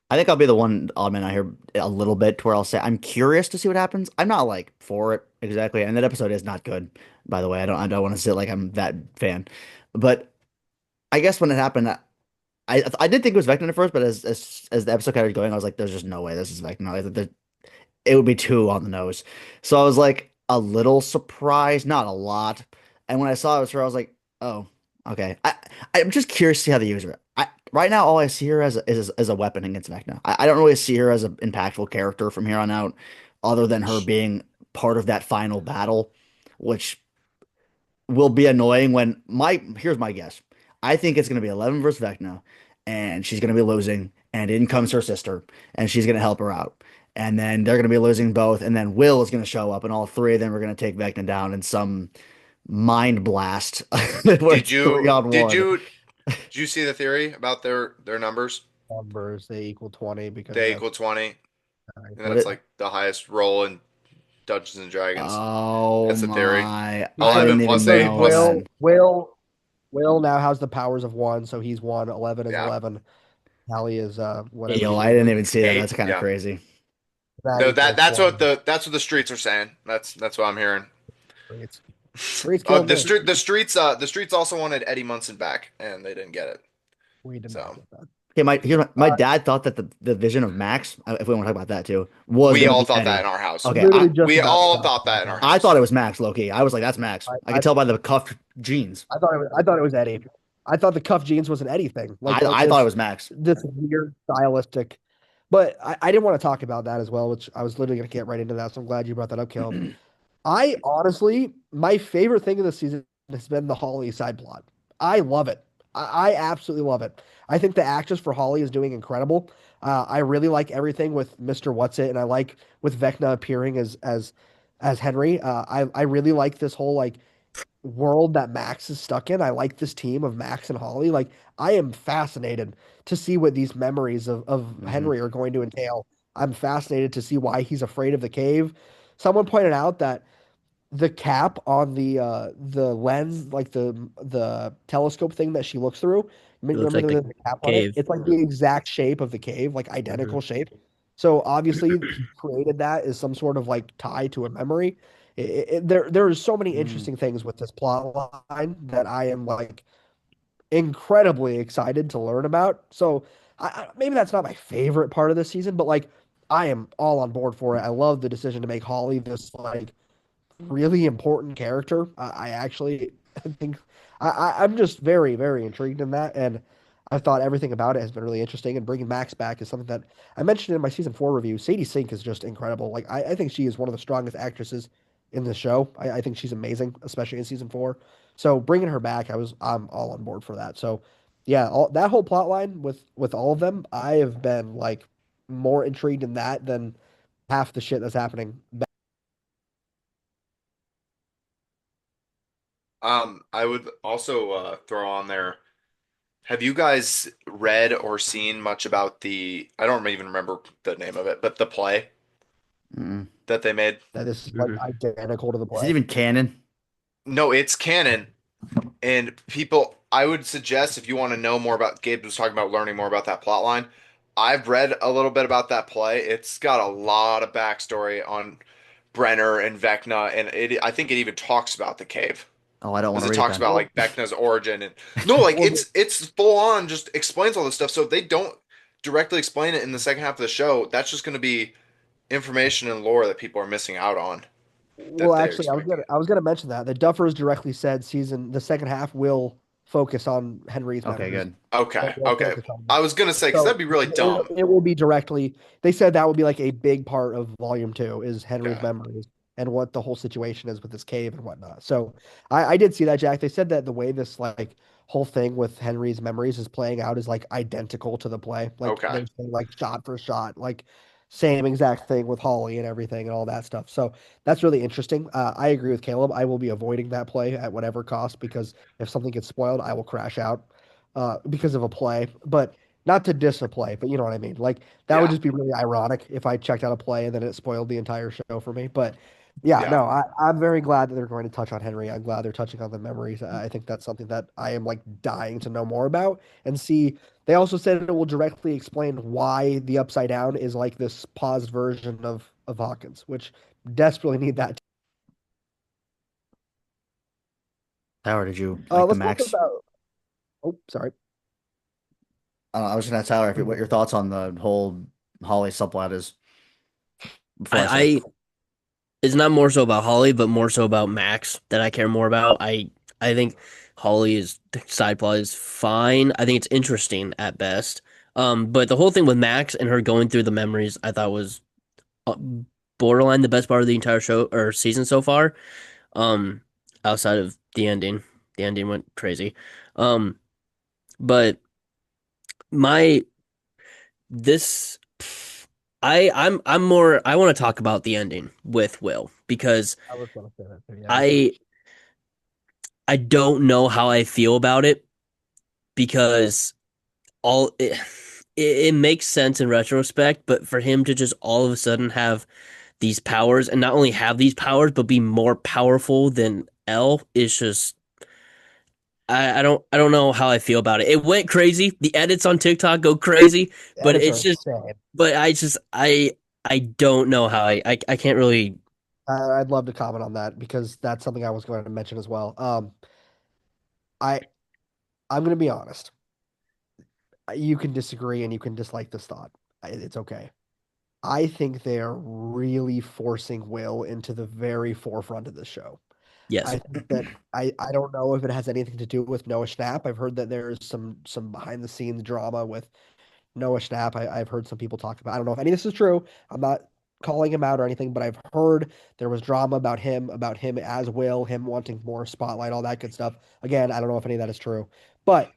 I think I'll be the one odd man out here a little bit to where I'll say I'm curious to see what happens. I'm not like for it exactly, and that episode is not good, by the way. I don't want to say like I'm that fan, but I guess when it happened, I did think it was Vecna at first, but as the episode kept going, I was like, there's just no way this is Vecna. It would be too on the nose. So I was like a little surprised, not a lot. And when I saw it was her, I was like, oh, okay. I'm just curious to see how they use her. Right now, all I see her as a weapon against Vecna. I don't really see her as an impactful character from here on out, other than her being part of that final battle, which will be annoying here's my guess. I think it's gonna be 11 versus Vecna, and she's gonna be losing, and in comes her sister, and she's gonna help her out. And then they're gonna be losing both, and then Will is gonna show up, and all three of them are gonna take Vecna down in some mind blast where Did it's three you on did one. you did you see the theory about their numbers? Numbers they equal 20 because They that's equal 20, and then What it's it? like the highest roll in Dungeons and Dragons. Oh That's the theory. my! I because 11 didn't plus even 8 because know plus that. Will now has the powers of one, so he's one. 11 is yeah, 11. Tally is whatever Yo, she I is. didn't even see that. 8. That's kind of Yeah. crazy. That No, that equals that's what 20. the streets are saying. That's what I'm hearing. Streets. Streets killed me. The streets also wanted Eddie Munson back, and they didn't get it. We did not So get that. Okay, my Uh, dad thought that the vision of Max, if we want to talk about that too, was we gonna all be thought that in Eddie. our house. Okay, literally just We about to all talk thought about that in our that. I thought house. it was Max, Loki. I was like, that's Max. I I could tell by the cuffed jeans. I thought it was Eddie. I thought the cuff jeans was an Eddie thing. Like I thought it was Max. this weird stylistic. But I didn't want to talk about that as well, which I was literally going to get right into that. So I'm glad you brought that up, Caleb. I honestly, my favorite thing of the season has been the Holly side plot. I love it. I absolutely love it. I think the actress for Holly is doing incredible. I really like everything with Mr. What's It, and I like with Vecna appearing as Henry. I really like this whole like world that Max is stuck in. I like this team of Max and Holly. Like I am fascinated to see what these memories of Hmm. Henry are going to entail. I'm fascinated to see why he's afraid of the cave. Someone pointed out that the cap on the lens, like the telescope thing that she looks through. It looks Remember like the the cap on it? cave. It's like the exact shape of the cave, like Hmm. identical shape. So obviously he created that as some sort of like tie to a memory. There are so many Mm. interesting things with this plot line that I am like incredibly excited to learn about. So maybe that's not my favorite part of this season, but like I am all on board for it. I love the decision to make Holly this like really important character. I actually think I'm just very, very intrigued in that, and I thought everything about it has been really interesting. And bringing Max back is something that I mentioned in my season 4 review. Sadie Sink is just incredible. Like I think she is one of the strongest actresses in the show. I think she's amazing, especially in season 4. So bringing her back, I'm all on board for that. So yeah, that whole plot line with all of them, I have been like more intrigued in that than half the shit that's happening. I would also throw on there. Have you guys read or seen much about the? I don't even remember the name of it, but the play Mm. that they made. That is like Hmm. identical to the Is it play. even canon? No, it's canon. And people, I would suggest if you want to know more about, Gabe was talking about learning more about that plot line. I've read a little bit about that play. It's got a lot of backstory on Brenner and Vecna, and I think it even talks about the cave. Oh, I don't want Because to it read it talks then. about Well, like Vecna's origin and no, like well, it's full on just explains all this stuff. So if they don't directly explain it in the second half of the show, that's just going to be information and lore that people are missing out on that they're actually, expecting. I was gonna mention that the Duffers directly said the second half will focus on Henry's Okay, memories. good. Okay, They'll okay. focus on I that. was gonna say because So that'd be really dumb. it will be directly. They said that would be like a big part of Volume 2 is Henry's Yeah. memories and what the whole situation is with this cave and whatnot. So I did see that, Jack. They said that the way this like whole thing with Henry's memories is playing out is like identical to the play. Like Okay. they're saying like shot for shot, like same exact thing with Holly and everything and all that stuff. So that's really interesting. I agree with Caleb. I will be avoiding that play at whatever cost because if something gets spoiled, I will crash out because of a play. But not to diss a play, but you know what I mean. Like that would Yeah. just be really ironic if I checked out a play and then it spoiled the entire show for me. But yeah, Yeah. no, I'm very glad that they're going to touch on Henry. I'm glad they're touching on the memories. I think that's something that I am like dying to know more about and see. They also said it will directly explain why the Upside Down is like this paused version of Hawkins, which desperately need that. Tyler, did you like the Let's talk Max? about. Oh, sorry. I was just gonna ask Tyler what your thoughts on the whole Holly subplot is before I say. I it's not more so about Holly, but more so about Max that I care more about. I think Holly's side plot is fine. I think it's interesting at best. But the whole thing with Max and her going through the memories, I thought was uh, borderline the best part of the entire show or season so far. Um, outside of the ending, the ending went crazy. Um, but my this I'm more I want to talk about the ending with Will because I was gonna say that too. Yeah. I I don't know how I feel about it because all it makes sense in retrospect, but for him to just all of a sudden have these powers and not only have these powers but be more powerful than L is just I don't know how I feel about it. It went crazy. The edits on TikTok go crazy, The but edits it's are just insane. but I don't know how I can't really. I'd love to comment on that because that's something I was going to mention as well. I I'm gonna be honest. You can disagree and you can dislike this thought. It's okay. I think they're really forcing Will into the very forefront of the show. Yes. I think that I don't know if it has anything to do with Noah Schnapp. I've heard that there's some behind the scenes drama with Noah Schnapp. I've heard some people talk about. I don't know if any of this is true. I'm not calling him out or anything, but I've heard there was drama about him as Will, him wanting more spotlight, all that good stuff. Again, I don't know if any of that is true, but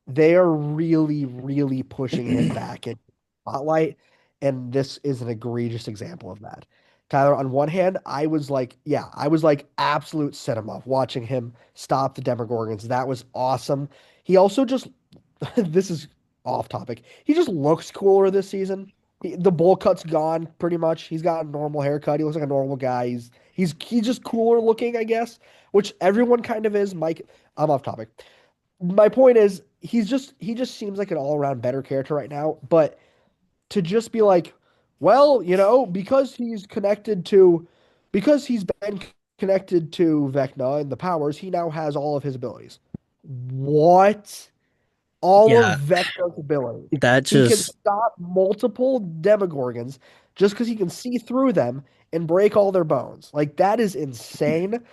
they are really, really pushing him back in spotlight, and this is an egregious example of that. Tyler, on one hand, I was like, yeah, I was like absolute cinema watching him stop the Demogorgons. That was awesome. He also just, this is off topic. He just looks cooler this season. The bowl cut's gone pretty much. He's got a normal haircut. He looks like a normal guy. He's just cooler looking, I guess, which everyone kind of is. Mike, I'm off topic. My point is he just seems like an all-around better character right now, but to just be like, well, because he's been connected to Vecna and the powers, he now has all of his abilities. What? All of Yeah, Vecna's abilities. that He can just stop multiple Demogorgons just because he can see through them and break all their bones. Like that is insane.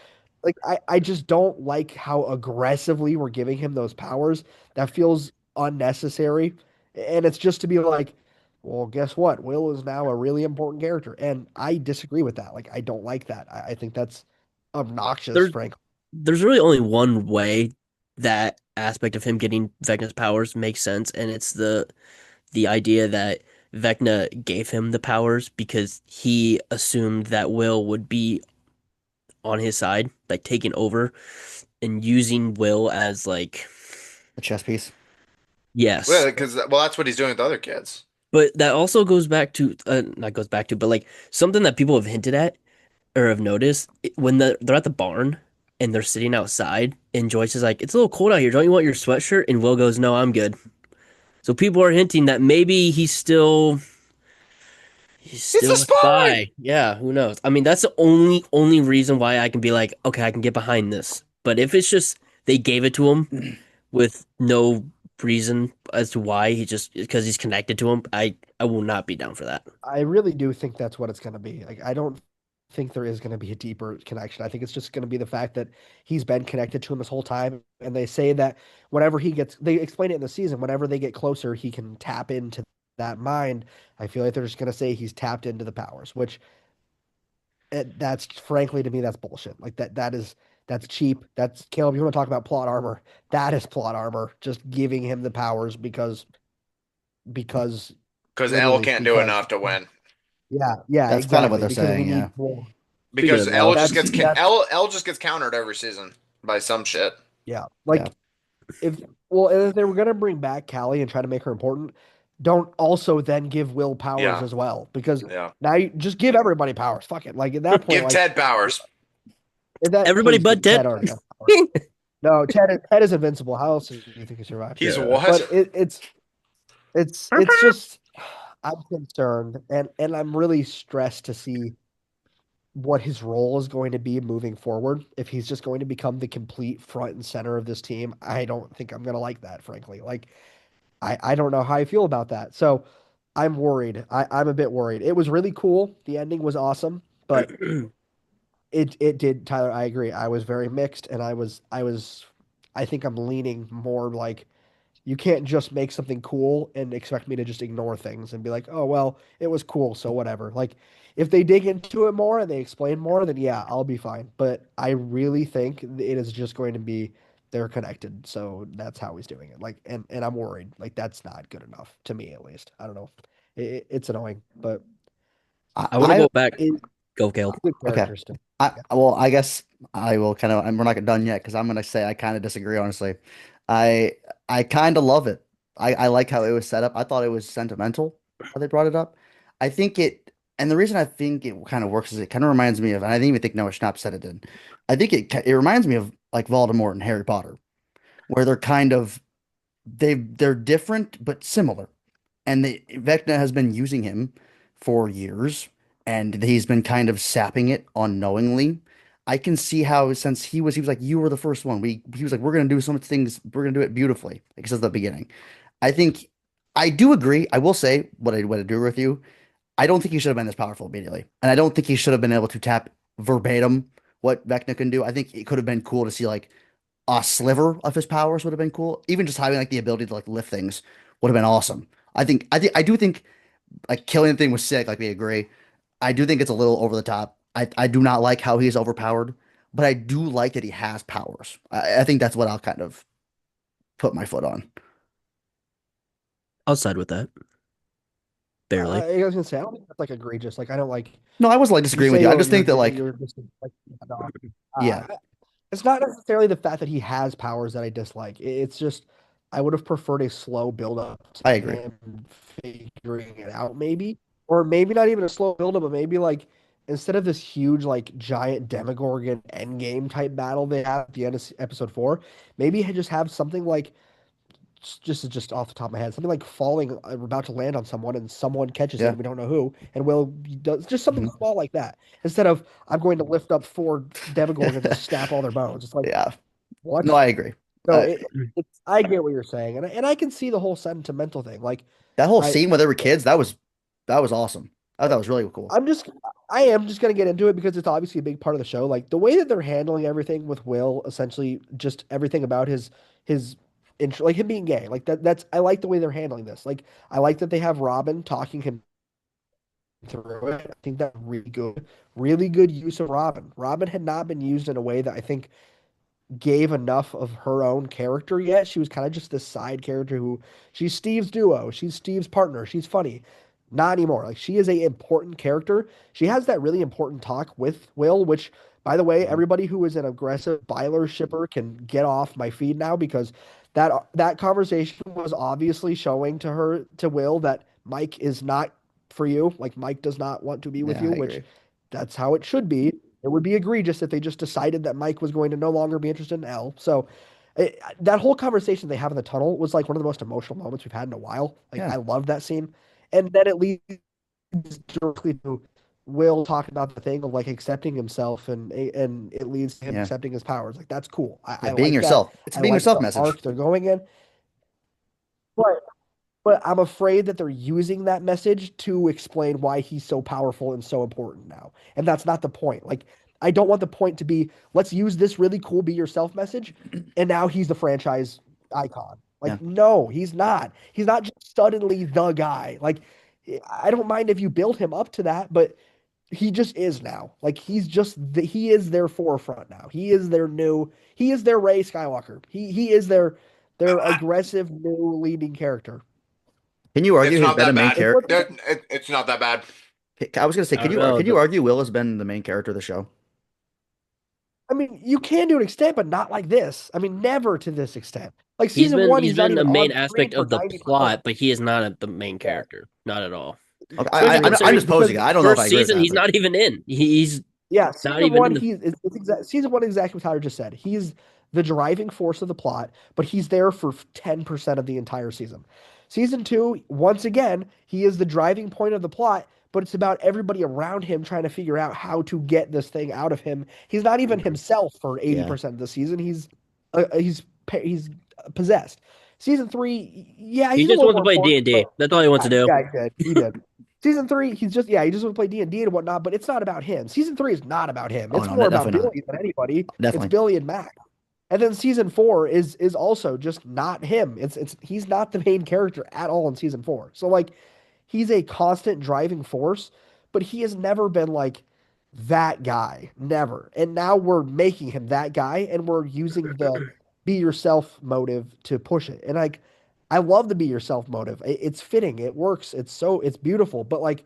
Like I just don't like how aggressively we're giving him those powers. That feels unnecessary. And it's just to be like, well, guess what? Will is now a really important character. And I disagree with that. Like I don't like that. I think that's obnoxious, there frankly. there's really only one way that aspect of him getting Vecna's powers makes sense, and it's the idea that Vecna gave him the powers because he assumed that Will would be on his side, like taking over and using Will as like A chess piece. yes. Well, because that's what he's doing with the other kids. But that also goes back to not goes back to, but like something that people have hinted at or have noticed when they're at the barn and they're sitting outside, and Joyce is like, "It's a little cold out here. Don't you want your sweatshirt?" And Will goes, "No, I'm good." So people are hinting that maybe he's He's a still a spy. spy. Yeah, who knows? I mean, that's the only reason why I can be like, okay, I can get behind this. But if it's just they gave it to him with no reason as to why, he just because he's connected to him, I will not be down for that. I really do think that's what it's going to be. Like, I don't think there is going to be a deeper connection. I think it's just going to be the fact that he's been connected to him this whole time. And they say that whenever they explain it in the season, whenever they get closer, he can tap into that mind. I feel like they're just going to say he's tapped into the powers, which that's frankly to me, that's bullshit. Like that's cheap. That's Caleb. You want to talk about plot armor? That is plot armor. Just giving him the powers because Because L literally can't do because enough to win. yeah, That's kind of what exactly. they're Because we saying, need yeah. more. Speaking Because of L, That's L just gets countered every season by some shit. yeah. Yeah. Like if if they were gonna bring back Callie and try to make her important, don't also then give Will powers Yeah, as well. Because yeah. now you just give everybody powers. Fuck it. Like at that point, Give like Ted powers. if that everybody please but Ted Ted. already has powers. No, Ted is invincible. How else do you think he survived? He's Yeah. But what? it's just I'm concerned and I'm really stressed to see what his role is going to be moving forward. If he's just going to become the complete front and center of this team, I don't think I'm gonna like that, frankly. Like I don't know how I feel about that. So I'm worried. I'm a bit worried. It was really cool. The ending was awesome, but it did, Tyler, I agree. I was very mixed and I think I'm leaning more like you can't just make something cool and expect me to just ignore things and be like, oh, well, it was cool, so whatever. Like, if they dig into it more and they explain more, then yeah, I'll be fine. But I really think it is just going to be they're connected, so that's how he's doing it. Like, and I'm worried. Like, that's not good enough to me, at least. I don't know. It's annoying, but I want to I go back. it's Go, Caleb. good okay. characters to. Yeah. I guess I will kind of, and we're not done yet because I'm gonna say I kind of disagree, honestly. I I kind of love it. I like how it was set up. I thought it was sentimental how they brought it up. I think it, and the reason I think it kind of works is it kind of reminds me of, and I didn't even think Noah Schnapp said it did. I think it reminds me of like Voldemort and Harry Potter, where they're kind of they're different but similar. And Vecna has been using him for years, and he's been kind of sapping it unknowingly. I can see how since he was like, you were the first one. He was like, we're gonna do so much things, we're gonna do it beautifully, like he says at the beginning. I think I do agree. I will say what I do with you. I don't think he should have been this powerful immediately, and I don't think he should have been able to tap verbatim what Vecna can do. I think it could have been cool to see like a sliver of his powers would have been cool. Even just having like the ability to like lift things would have been awesome. I do think like killing the thing was sick, like we agree. I do think it's a little over the top. I do not like how he's overpowered, but I do like that he has powers. I think that's what I'll kind of put my foot on. I'll side with that. Barely. I was gonna say I don't think that's like egregious. Like I don't like No, I wasn't like you disagreeing with say you. I oh just think that like you're just like no. yeah, It's not necessarily the fact that he has powers that I dislike. It's just I would have preferred a slow build up I to agree. him figuring it out, maybe, or maybe not even a slow build up, but maybe like instead of this huge like giant Demogorgon endgame type battle they have at the end of episode 4, maybe just have something like just off the top of my head, something like falling, about to land on someone, and someone catches it, Yeah. and we don't know who, and Will does just something Mhm. small like that. Instead of I'm going to lift up 4 Demogorgons and snap all their bones. It's like Yeah. what? No, I agree. So Uh, it's I get what you're saying, and I can see the whole sentimental thing. Like that whole I scene where they were kids, that was awesome. I thought that was really cool. I'm just I am just gonna get into it because it's obviously a big part of the show. Like the way that they're handling everything with Will, essentially just everything about his intro, like him being gay. Like that's I like the way they're handling this. Like I like that they have Robin talking him through it. I think that's really good use of Robin. Robin had not been used in a way that I think gave enough of her own character yet. She was kind of just this side character who she's Steve's duo, she's Steve's partner, she's funny. Not anymore. Like she is a important character. She has that really important talk with Will, which by the way, Mhm. everybody who is an aggressive Byler shipper can get off my feed now because that conversation was obviously showing to Will that Mike is not for you. Like Mike does not want to be with Yeah, you, I which agree. that's how it should be. It would be egregious if they just decided that Mike was going to no longer be interested in Elle. So that whole conversation they have in the tunnel was like one of the most emotional moments we've had in a while. Like Yeah. I love that scene, and then it leads directly to Will talking about the thing of like accepting himself, and it leads to him Yeah. accepting his powers. Like that's cool. Yeah. I Being like that. yourself. It's a I being like yourself the message. arc they're going in. But I'm afraid that they're using that message to explain why he's so powerful and so important now. And that's not the point. Like, I don't want the point to be, let's use this really cool be yourself message, and now he's the franchise icon. Yeah. Like, no, he's not. He's not just suddenly the guy. Like, I don't mind if you build him up to that, but he just is now. Like, he is their forefront now. He is their Ray Skywalker. He is their I, aggressive new leading character. Can you argue it's he's not been a that main bad. It's what character? It's not that bad. I was gonna say, I don't know. could you argue Will has been the main character of the show? I mean, you can to an extent, but not like this. I mean, never to this extent. Like He's season been one, he's he's not been a even main on screen aspect for of the 90%. plot, but he is not the main Yeah. character. Not at all. Okay, Especially I'm considering just posing Because it. I don't know if I first agree with season that, he's but not even in. He's yeah, not season even one, in the it's exact season one exactly what Tyler just said. He's the driving force of the plot, but he's there for 10% of the entire season. Season two, once again, he is the driving point of the plot, but it's about everybody around him trying to figure out how to get this thing out of him. He's not even himself for yeah. 80% of the season. He's possessed. Season three, yeah, he he's a just little wants to more play important, D&D. but That's all he wants to do. yeah, he did. He did. Season three, he just want to play D&D and whatnot, but it's not about him. Season three is not about him. Oh It's no, more about definitely not. Billy than anybody. It's Definitely. Billy and Mac. And then season four is also just not him. It's he's not the main character at all in season four. So like he's a constant driving force, but he has never been like that guy. Never. And now we're making him that guy and we're using be yourself motive to push it. And like I love the be yourself motive. It's fitting. It works. It's beautiful. But like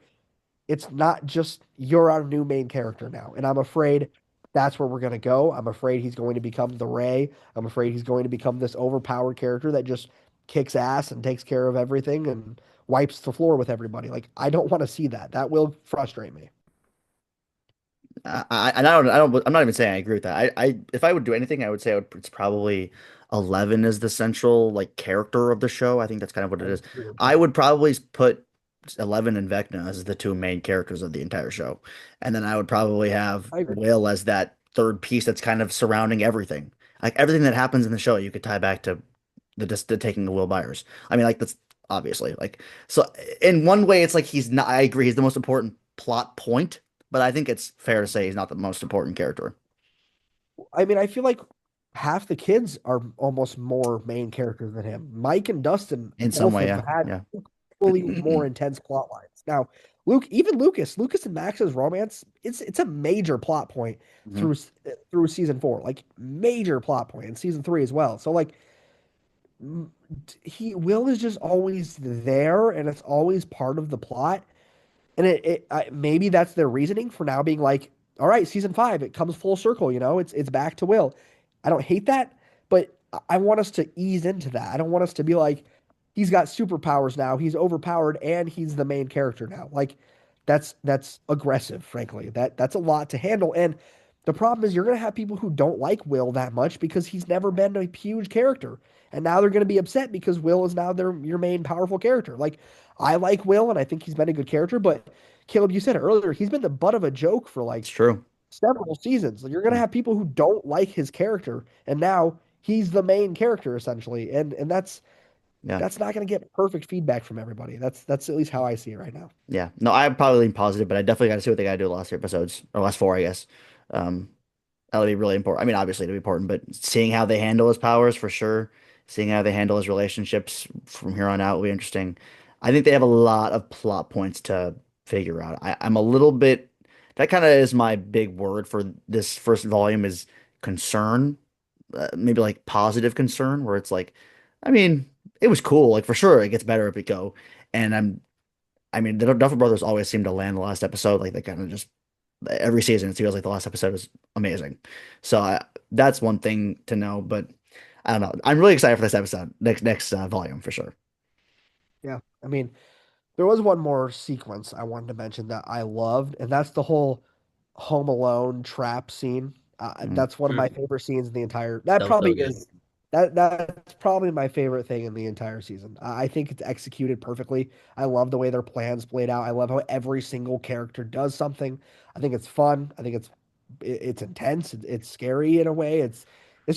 it's not just you're our new main character now. And I'm afraid that's where we're going to go. I'm afraid he's going to become the Ray. I'm afraid he's going to become this overpowered character that just kicks ass and takes care of everything and wipes the floor with everybody. Like I don't want to see that. That will frustrate me. I'm not even saying I agree with that. If I would do anything, I would say it's probably 11 is the central like character of the show. I think that's kind of what I it is. agree with I that. would probably put 11 and Vecna as the two main characters of the entire show, and then I would probably have I agree. Will as that third piece that's kind of surrounding everything. Like everything that happens in the show, you could tie back to the taking of Will Byers. I mean, like that's obviously like so. In one way, it's like he's not. I agree, he's the most important plot point, but I think it's fair to say he's not the most important character I mean, I feel like half the kids are almost more main characters than him. Mike and Dustin in some both way. have Yeah, had yeah. equally more intense plot lines. Now, Lucas and Max's romance, it's a major plot point Mhm. through season 4, like major plot point in season 3 as well. So like he Will is just always there, and it's always part of the plot. And maybe that's their reasoning for now being like, all right, season 5, it comes full circle. It's back to Will. I don't hate that, but I want us to ease into that. I don't want us to be like, he's got superpowers now. He's overpowered, and he's the main character now. Like, that's aggressive, frankly. That's a lot to handle. And the problem is, you're gonna have people who don't like Will that much because he's never been a huge character, and now they're gonna be upset because Will is now your main powerful character. Like, I like Will, and I think he's been a good character, but Caleb, you said it earlier, he's been the butt of a joke for It's like true. several seasons. You're gonna Yeah, have people who don't like his character, and now he's the main character essentially, and yeah, that's not gonna get perfect feedback from everybody. That's at least how I see it right now. yeah. No, I probably lean positive, but I definitely got to see what they got to do the last 3 episodes or last 4, I guess. Um, That'll be really important. I mean, obviously it'll be important, but seeing how they handle his powers for sure, seeing how they handle his relationships from here on out will be interesting. I think they have a lot of plot points to figure out. I'm a little bit, that kind of is my big word for this first volume is concern, maybe like positive concern, where it's like, I mean, it was cool. Like for sure, it gets better if we go. And I mean, the Duffer Brothers always seem to land the last episode. Like they kind of just every season it feels like the last episode is amazing. So that's one thing to know. But I don't know. I'm really excited for this episode, next volume for sure. Yeah, I mean, there was one more sequence I wanted to mention that I loved, and that's the whole Home Alone trap scene. Mhm. That's one of my favorite scenes in the entire. That That was probably so good. is that's probably my favorite thing in the entire season. I think it's executed perfectly. I love the way their plans played out. I love how every single character does something. I think it's fun. I think it's intense. It's scary in a way. It's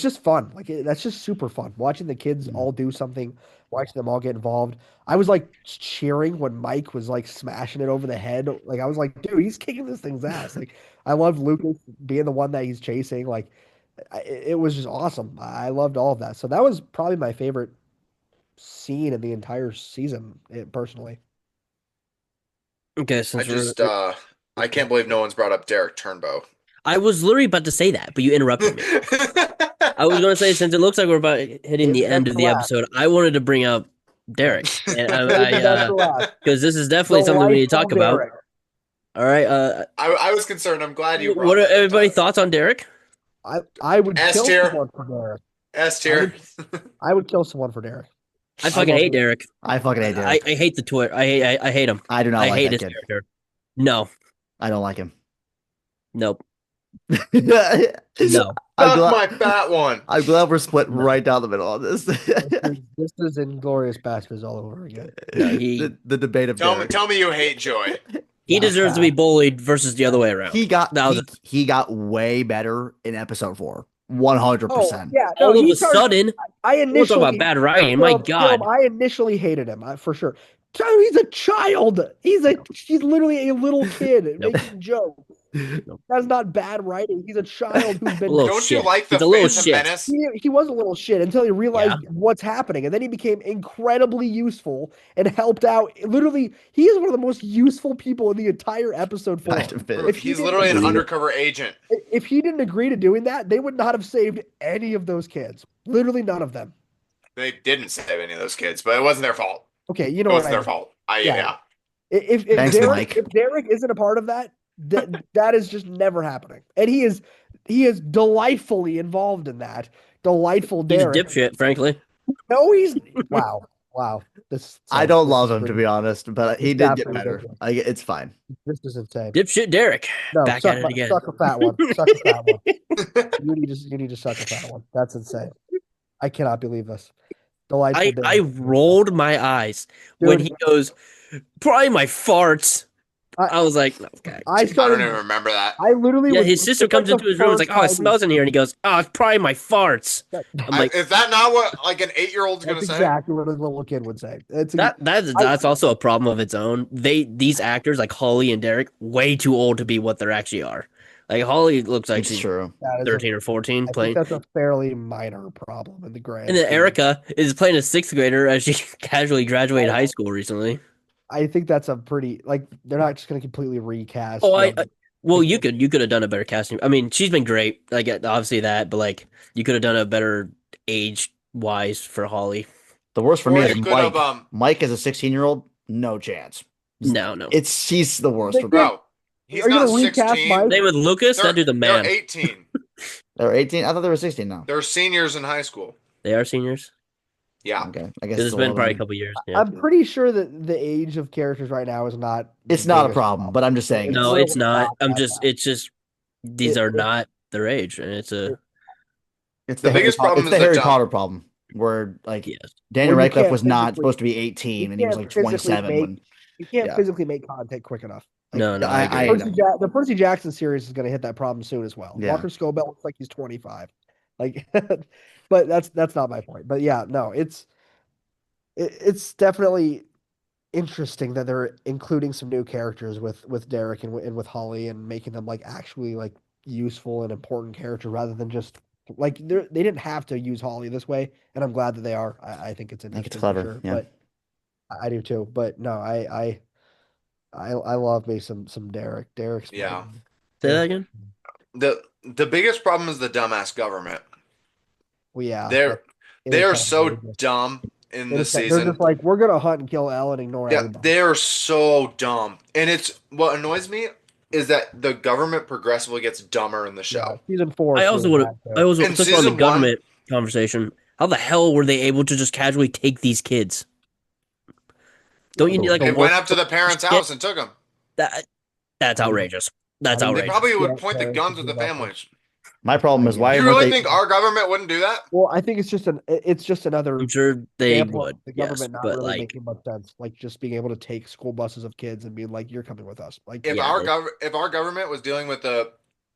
just fun. Like that's just super fun. Watching the kids Mhm. all do something, watching them all get involved. I was like cheering when Mike was like smashing it over the head. Like I was like, dude, he's kicking this thing's ass. Like I love Lucas being the one that he's chasing. Like it was just awesome. I loved all of that. So that was probably my favorite scene in the entire season, personally. Okay, I since we're just I can't believe no one's brought up Derek Turnbow. I was literally about to say that, but you interrupted me. I was going to say, since it looks like we're about hitting Save the the end best of for the last. episode, I wanted to bring up Derek, and Save the best for last. because this is The definitely something we need to rightful talk about. Derek. All right, I was concerned. I'm glad you what brought are that up, everybody's Tyler. thoughts on Derek? I would S kill tier, someone for Derek. S I tier. would I would kill someone for Derek. I I fucking love hate Derek. Derek. I fucking hate I, Derek. I hate the Twitter. I hate him. I do not I like hate that his kid. character. No, I don't like him. nope, I'm no, Suck glad. my fat one. I'm glad we're split no, right down the middle on this. This is Inglorious Bastards all over again. no. He The debate of Derek. Tell me you hate Joy. he deserves to be bullied versus the other way around. That was He got way better in episode 4. Oh 100%. yeah, no, all of he a started. sudden. I We'll talk about initially, bad writing. My Caleb, God, I initially hated him for sure. Dude, he's a child. He's literally a little kid Yep. making jokes. That's not bad writing. He's a child who's A been. little Don't you shit. like the He's a little Phantom shit. Menace? He was a little shit until he realized Yeah. what's happening, and then he became incredibly useful and helped out. Literally, he is one of the most useful people in the entire episode Kind 4. of Bro, If is. he he's didn't literally an agree, undercover agent. if he didn't agree to doing that, they would not have saved any of those kids. Literally none of them. They didn't save any of those kids, but it wasn't their fault. Okay, you know It what wasn't I their mean. fault. Yeah. Yeah. If Thanks, Derek Mike. if Derek isn't a part of that, that is just never happening. And he is delightfully involved in that. Delightful He's a Derek. dipshit, frankly. No, he's wow. Wow. I don't love him, to be honest, but he It's did get absolutely better. ridiculous. It's fine. This is insane. Dipshit Derek. No, Back at it again. suck a fat one. Suck a fat one. You need to suck a fat one. That's insane. I cannot believe this. Delightful I Derek. rolled my eyes when Dude, he goes, probably my farts. I was like, okay. I I don't even started. remember that. I literally Yeah, was. his sister it's like comes the into his room. It's first like, oh, it time smells in here. And he goes, oh, it's probably my farts. I'm like, Is that not what like an 8-year-old's gonna That's say? exactly what a little kid would say. that's also a problem of its own. These actors like Holly and Derek way too old to be what they actually are. Like Holly looks like It's she's true. that is 13 or 14 I think playing. that's a fairly minor problem in the grand And then scheme. Erica is playing a sixth grader as she casually graduated high school recently. I think that's a pretty they're not just going to completely recast. Oh, well, people. you could have done a better casting. I mean, she's been great. Like obviously that, but like you could have done a better age wise for Holly. The worst for Or me you is could Mike. have Mike as a 16-year-old, no chance. No. He's the worst. For bro. He's Are you not gonna recast 16. Mike? Same with Lucas. That dude's a They're man. 18. They're 18. I thought they were 16 now. They're seniors in high school. They are seniors. Yeah. Okay, I guess It's it's been probably a 11. couple years. Yeah. I'm pretty sure that the age of characters right now is not. It's the not a biggest problem, but I'm just saying. No, really it's not. I'm that just. bad. It's just. These are not their age, and it's a. It's The the biggest Harry, problem it's is the the Harry dumb. Potter problem, where like Yes. Daniel Well, you Radcliffe can't was not physically- supposed to be You 18, and he was can't like physically 27 when. You can't Yeah. physically make content quick enough. No, I I agree. know. The Percy Jackson series is going to hit that problem soon as well. Yeah. Walker Scobell looks like he's 25. Like, but that's not my point. But yeah, no, it's definitely interesting that they're including some new characters with Derek and with Holly and making them like actually like useful and important character rather than just like they didn't have to use Holly this way, and I'm glad that they are. I think it's I think it's interesting clever. for sure. Yeah. But I do too. But no, I love me some Derek. Derek's Yeah. Say that again. The biggest problem is the dumbass government. Well, yeah, They're it they is are kind of so ridiculous. dumb in They're this just season. like we're gonna hunt and kill Elle and ignore Yeah, everybody. they are so dumb. And it's what annoys me is that the government progressively gets dumber in the Yeah, show. season 4. I is also really would. bad, I too. also In took on the season one- government conversation. How the hell were they able to just casually take these kids? Don't you need like They a went warrant up to the parents' shit? house and took them. That's outrageous. That's They They outrageous. probably would Yeah, point the parents guns would at the do that. families. My problem is why You weren't really they? think our government wouldn't do that? Well, I think it's just another I'm sure they example of would. the Yes, government not but really like, making much sense. Like just being able to take school buses of kids and being like, "You're coming with us." Like, If Yeah, if our government was dealing with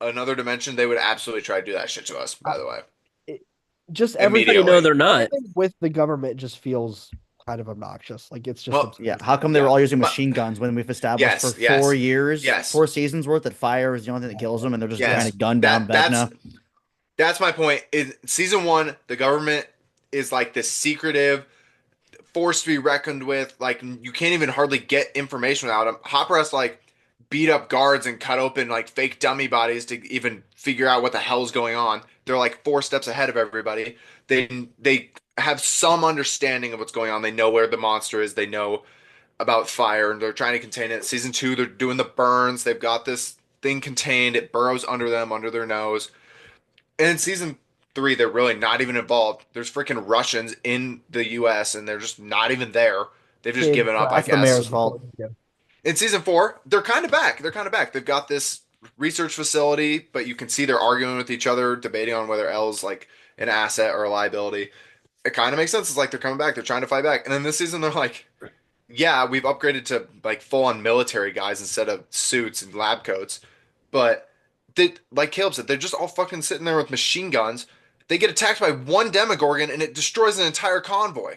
another dimension, they would absolutely try to do that shit to us, by the way. just Immediately. everything. no, they're not. Everything with the government just feels kind of obnoxious. Like it's just Well, absurd. Yeah, how come they were Yeah, all using but- machine guns when we've established Yes, for yes, 4 years, yes. 4 seasons worth that fire is the only thing that kills them, and they're just Yes. trying to gun down Vecna? That's my point. In season 1, the government is like this secretive force to be reckoned with. Like you can't even hardly get information without them. Hopper has to like beat up guards and cut open like fake dummy bodies to even figure out what the hell's going on. They're like 4 steps ahead of everybody. They have some understanding of what's going on. They know where the monster is. They know about fire, and they're trying to contain it. Season 2, they're doing the burns. They've got this thing contained. It burrows under them, under their nose. And in season 3, they're really not even involved. There's freaking Russians in the U.S. and they're just not even there. They've just given up, I That's the guess. mayor's fault. In season 4, they're kind of back. They've got this research facility, but you can see they're arguing with each other, debating on whether L's like an asset or a liability. It kind of makes sense. It's like they're coming back. They're trying to fight back. And then this season, they're like, yeah, we've upgraded to like full-on military guys instead of suits and lab coats. But like Caleb said, they're just all fucking sitting there with machine guns. They get attacked by one Demogorgon and it destroys an entire convoy.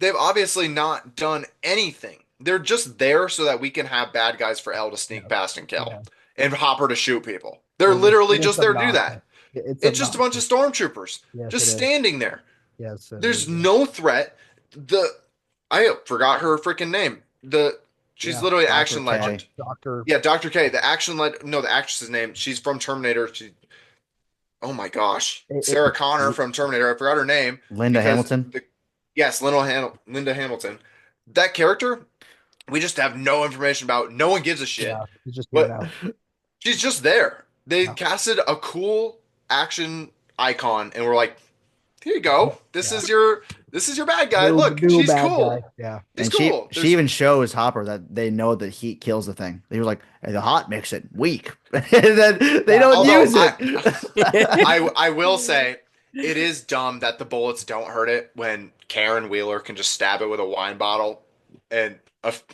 They've obviously not done anything. They're just there so that we can have bad guys for L to sneak past and kill. Yeah. and Hopper to shoot people. They're It is, literally it is just there to do obnoxious. that. It's It's just a bunch of obnoxious. stormtroopers Yes, it just is. standing there. Yes, it There's is. no threat. The I forgot her freaking name. She's Yeah. literally Dr. action K. legend. Doctor. Yeah, Dr. K, the action no, the actress's name. She's from Terminator. Oh my gosh, Sarah Connor from Terminator. I forgot her name Linda because Hamilton. yes, Linda Hamilton. That character, we just have no information about. No one gives a shit. Yeah, he's just here But now. she's just there. They Yeah. casted a cool action icon, and we're like, here you go. Yeah. This is your bad guy. New, Look, new she's bad guy. cool. Yeah. She's And she cool. she even shows Hopper that they know that heat kills the thing. He was like, hey, the hot makes it weak. And then they Yeah. don't Although use it. I will say it is dumb that the bullets don't hurt it when Karen Wheeler can just stab it with a wine bottle and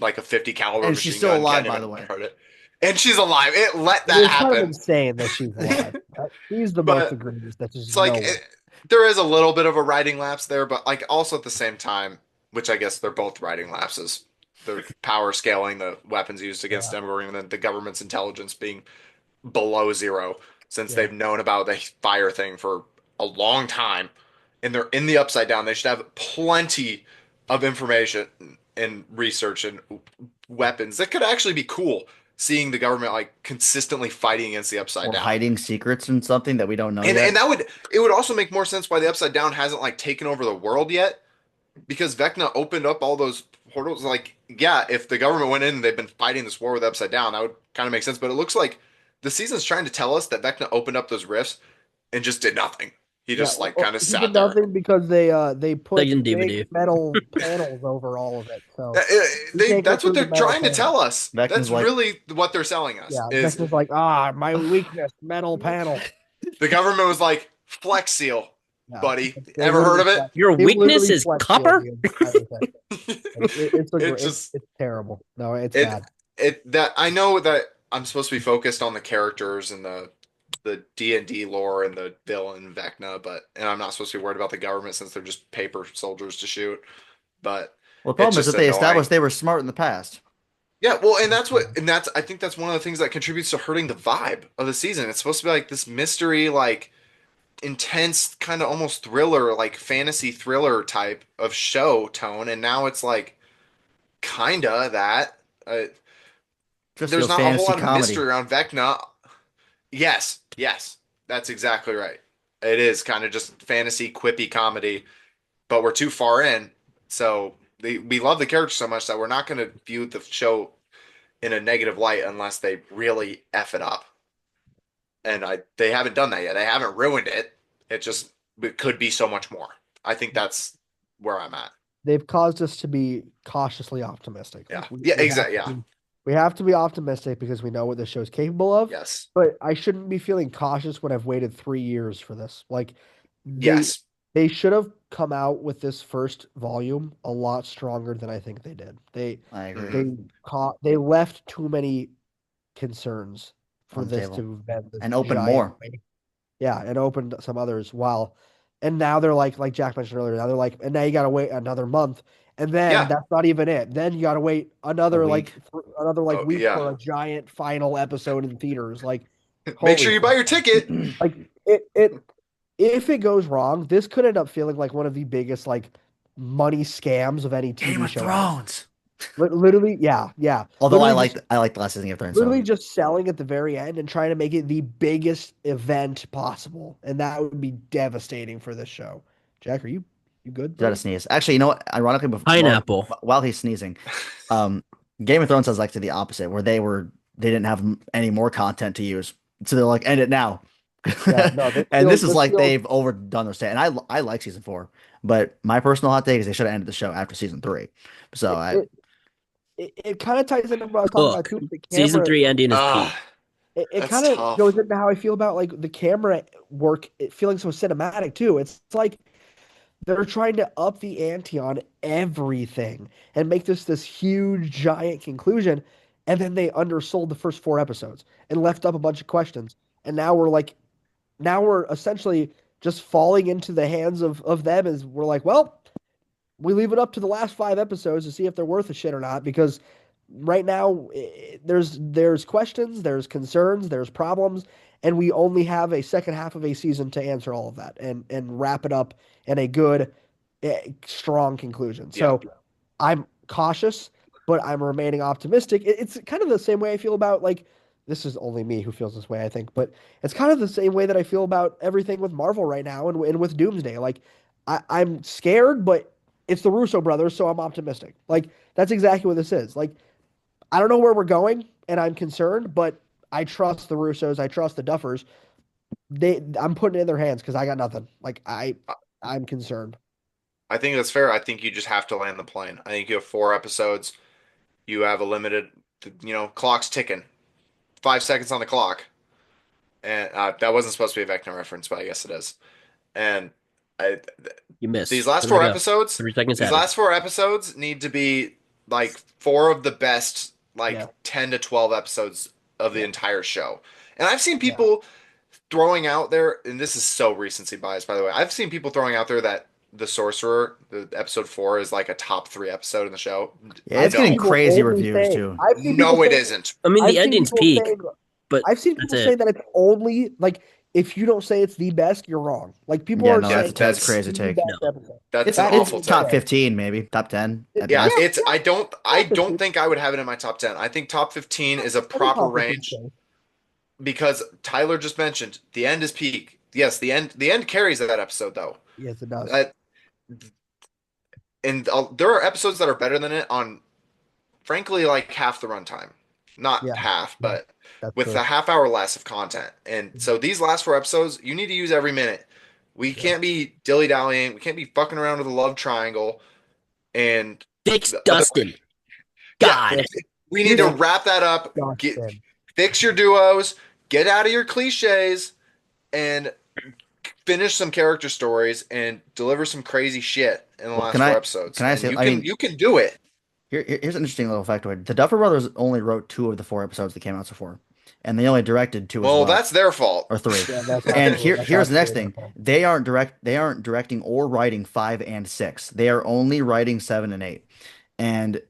like a 50 caliber And she's machine still gun alive, can't by even the way. hurt it. And she's alive. It let that It's kind of happen. insane that she's alive. He's the most But egregious. That's just it's like no way. there is a little bit of a writing lapse there, but like also at the same time, which I guess they're both writing lapses. The power scaling the weapons used against Yeah. them, and then the government's intelligence being below zero since Yeah. they've known about the fire thing for a long time. And they're in the upside down. They should have plenty of information and research and weapons that could actually be cool. Seeing the government like consistently fighting against the upside Or down. hiding secrets in something that we don't know And yet. that would also make more sense why the upside down hasn't like taken over the world yet because Vecna opened up all those portals. Like, yeah, if the government went in and they've been fighting this war with upside down, that would kind of make sense. But it looks like the season's trying to tell us that Vecna opened up those rifts and just did nothing. He Yeah, just like well, kind of he sat did there. nothing because they put Legend big DVD. metal panels over all of it. So you can't That's get what through they're the metal trying to panels. tell us. Vecna's That's like, really what they're selling us. Yeah, Is Vecna's like, my weakness, metal panel. the government was like Flex Seal, Yeah, buddy. they Ever heard literally of flex- Your they weakness literally is flex copper? the entire thing. It just It's terrible. No, it's it bad. it that I know that I'm supposed to be focused on the characters and the D&D lore and the villain Vecna, and I'm not supposed to be worried about the government since they're just paper soldiers to shoot. But well, the problem it's is just that they annoying. established they were smart in the past. Yeah, well, and that's I think that's one of the things that contributes to hurting the vibe of the season. It's supposed to be like this mystery, like intense, kind of almost thriller, like fantasy thriller type of show tone, and now it's like kinda that. Just There's feels not a whole fantasy lot of comedy. mystery around Vecna. Yes, that's exactly right. It is kind of just fantasy quippy comedy, but we're too far in. So we love the character so much that we're not going to view the show in a negative light unless they really F it up. And they haven't done that yet. They haven't ruined it. It could be so much more. I think that's where I'm at. They've caused us to be cautiously optimistic. Yeah. We Yeah, have exactly. to Yeah. we have to be optimistic because we know what the show's capable of. Yes. But I shouldn't be feeling cautious when I've waited 3 years for this. Like Yes. they should have come out with this first volume a lot stronger than I think they did. I agree. They left too many concerns for On the this table. to have been this And open giant more. wave. Yeah, and opened some others. Wow. And now they're like Jack mentioned earlier, now they're like, and now you gotta wait another month. And then Yeah. that's not even it. Then you gotta wait another week. Oh, week yeah. for a giant final episode in theaters. Like Make holy sure you buy your crap. ticket. Like it if it goes wrong, this could end up feeling like one of the biggest like money scams of any TV Game of show. Thrones. Literally, yeah. Although Literally I like the last season of Game of Thrones. literally So just selling at the very end and trying to make it the biggest event possible, and that would be devastating for this show. Jack, are you good? you gotta sneeze. Actually, you know what? Ironically, Pineapple. while he's sneezing, Game of Thrones has like to the opposite, where they didn't have any more content to use, so they're like, end it now. Yeah, no, And this is like they've overdone their stay. And I like season 4, but my personal hot take is they should have ended the show after season 3. So it kind of ties into what I was talking about too. Look, The season camera, 3 ending is peak. it That's kind of tough. goes into how I feel about like the camera work, it feeling so cinematic too. It's like they're trying to up the ante on everything and make this huge giant conclusion, and then they undersold the first 4 episodes and left up a bunch of questions. And now we're essentially just falling into the hands of them as we're like, well, we leave it up to the last 5 episodes to see if they're worth a shit or not because right now, there's questions, there's concerns, there's problems, and we only have a second half of a season to answer all of that and wrap it up in a good, strong conclusion. Yeah. So I'm cautious, but I'm remaining optimistic. It's kind of the same way I feel about like this is only me who feels this way, I think, but it's kind of the same way that I feel about everything with Marvel right now and with Doomsday. Like I'm scared, but it's the Russo brothers, so I'm optimistic. Like that's exactly what this is. Like I don't know where we're going, and I'm concerned, but I trust the Russos. I trust the Duffers. I'm putting it in their hands because I got nothing. Like I'm concerned. I think that's fair. I think you just have to land the plane. I think you have 4 episodes. You have a limited, clock's ticking. 5 seconds on the clock. And that wasn't supposed to be a Vecna reference, but I guess it is. And I, You these missed. last There we four go. episodes, 3 seconds these had it. last 4 episodes need to be like four of the best, Yeah. like 10 to 12 episodes of the Yeah. entire show. And I've seen Yeah. people throwing out there, and this is so recency bias, by the way. I've seen people throwing out there that The Sorcerer, the episode 4, is like a top 3 episode in the show. Yeah, I've it's seen getting No, people crazy only reviews say too. I've seen people no, it say isn't. I mean, the I've seen ending's people peak, saying but I've seen that's people say it. that it's only like if you don't say it's the best, you're wrong. Like people Yeah, are no, Yeah, saying that's that's crazy it's the take. No. best episode. that's It's an It's awful only take. top fair. 15, maybe top 10 at Yeah, Yeah, best. it's yeah, I top don't 15. think I would have it in my top 10. I think top 15 is a I think proper top 15 is range fair. because Tyler just mentioned the end is peak. Yes, the end carries that episode though. Yes, it does. That and there are episodes that are better than it on frankly like half the runtime. Not Yeah, half, yeah, but that's with true. a half hour less of content. And so these last 4 episodes, you need to use every minute. We Yeah, can't be dilly-dallying. We can't be fucking around with a love triangle and Fix the other Dustin. yeah, yeah. God. we need Here's to the wrap that up. Dustin. Fix your duos, get out of your cliches, and finish some character stories and deliver some crazy shit in the Well, last four episodes. can I And say? you I can mean, you can do it. here's an interesting little factoid. The Duffer Brothers only wrote 2 of the 4 episodes that came out so far, and they only directed 2 as Well, well, that's their fault. or 3. Yeah, that's And absolutely that's here's the next absolutely their thing. fault. They aren't directing or writing 5 and 6. They are only writing 7 and 8. And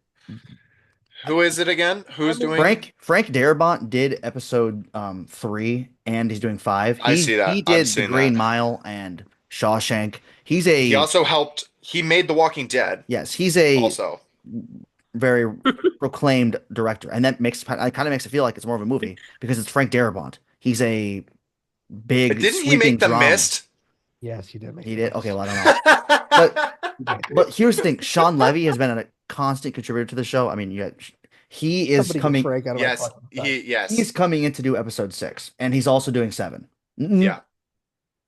Who is it again? Who's I'm doing? Frank Darabont did episode 3, and he's doing 5. I see He that. I've did The seen Green that. Mile and Shawshank. He's He a also helped. He made The Walking Dead. yes, he's a Also, very proclaimed director, and that makes it kind of makes it feel like it's more of a movie because it's Frank Darabont. He's a big didn't he sweeping make The drama. Mist? Yes, he did make He the did. list. Okay, well I don't know, but He did. but here's the thing: Sean Levy has been a constant contributor to the show. I mean, he is Somebody get coming. Frank out of my Yes, fucking sight. He's yes, coming in to do episode 6, and he's also doing 7. yeah.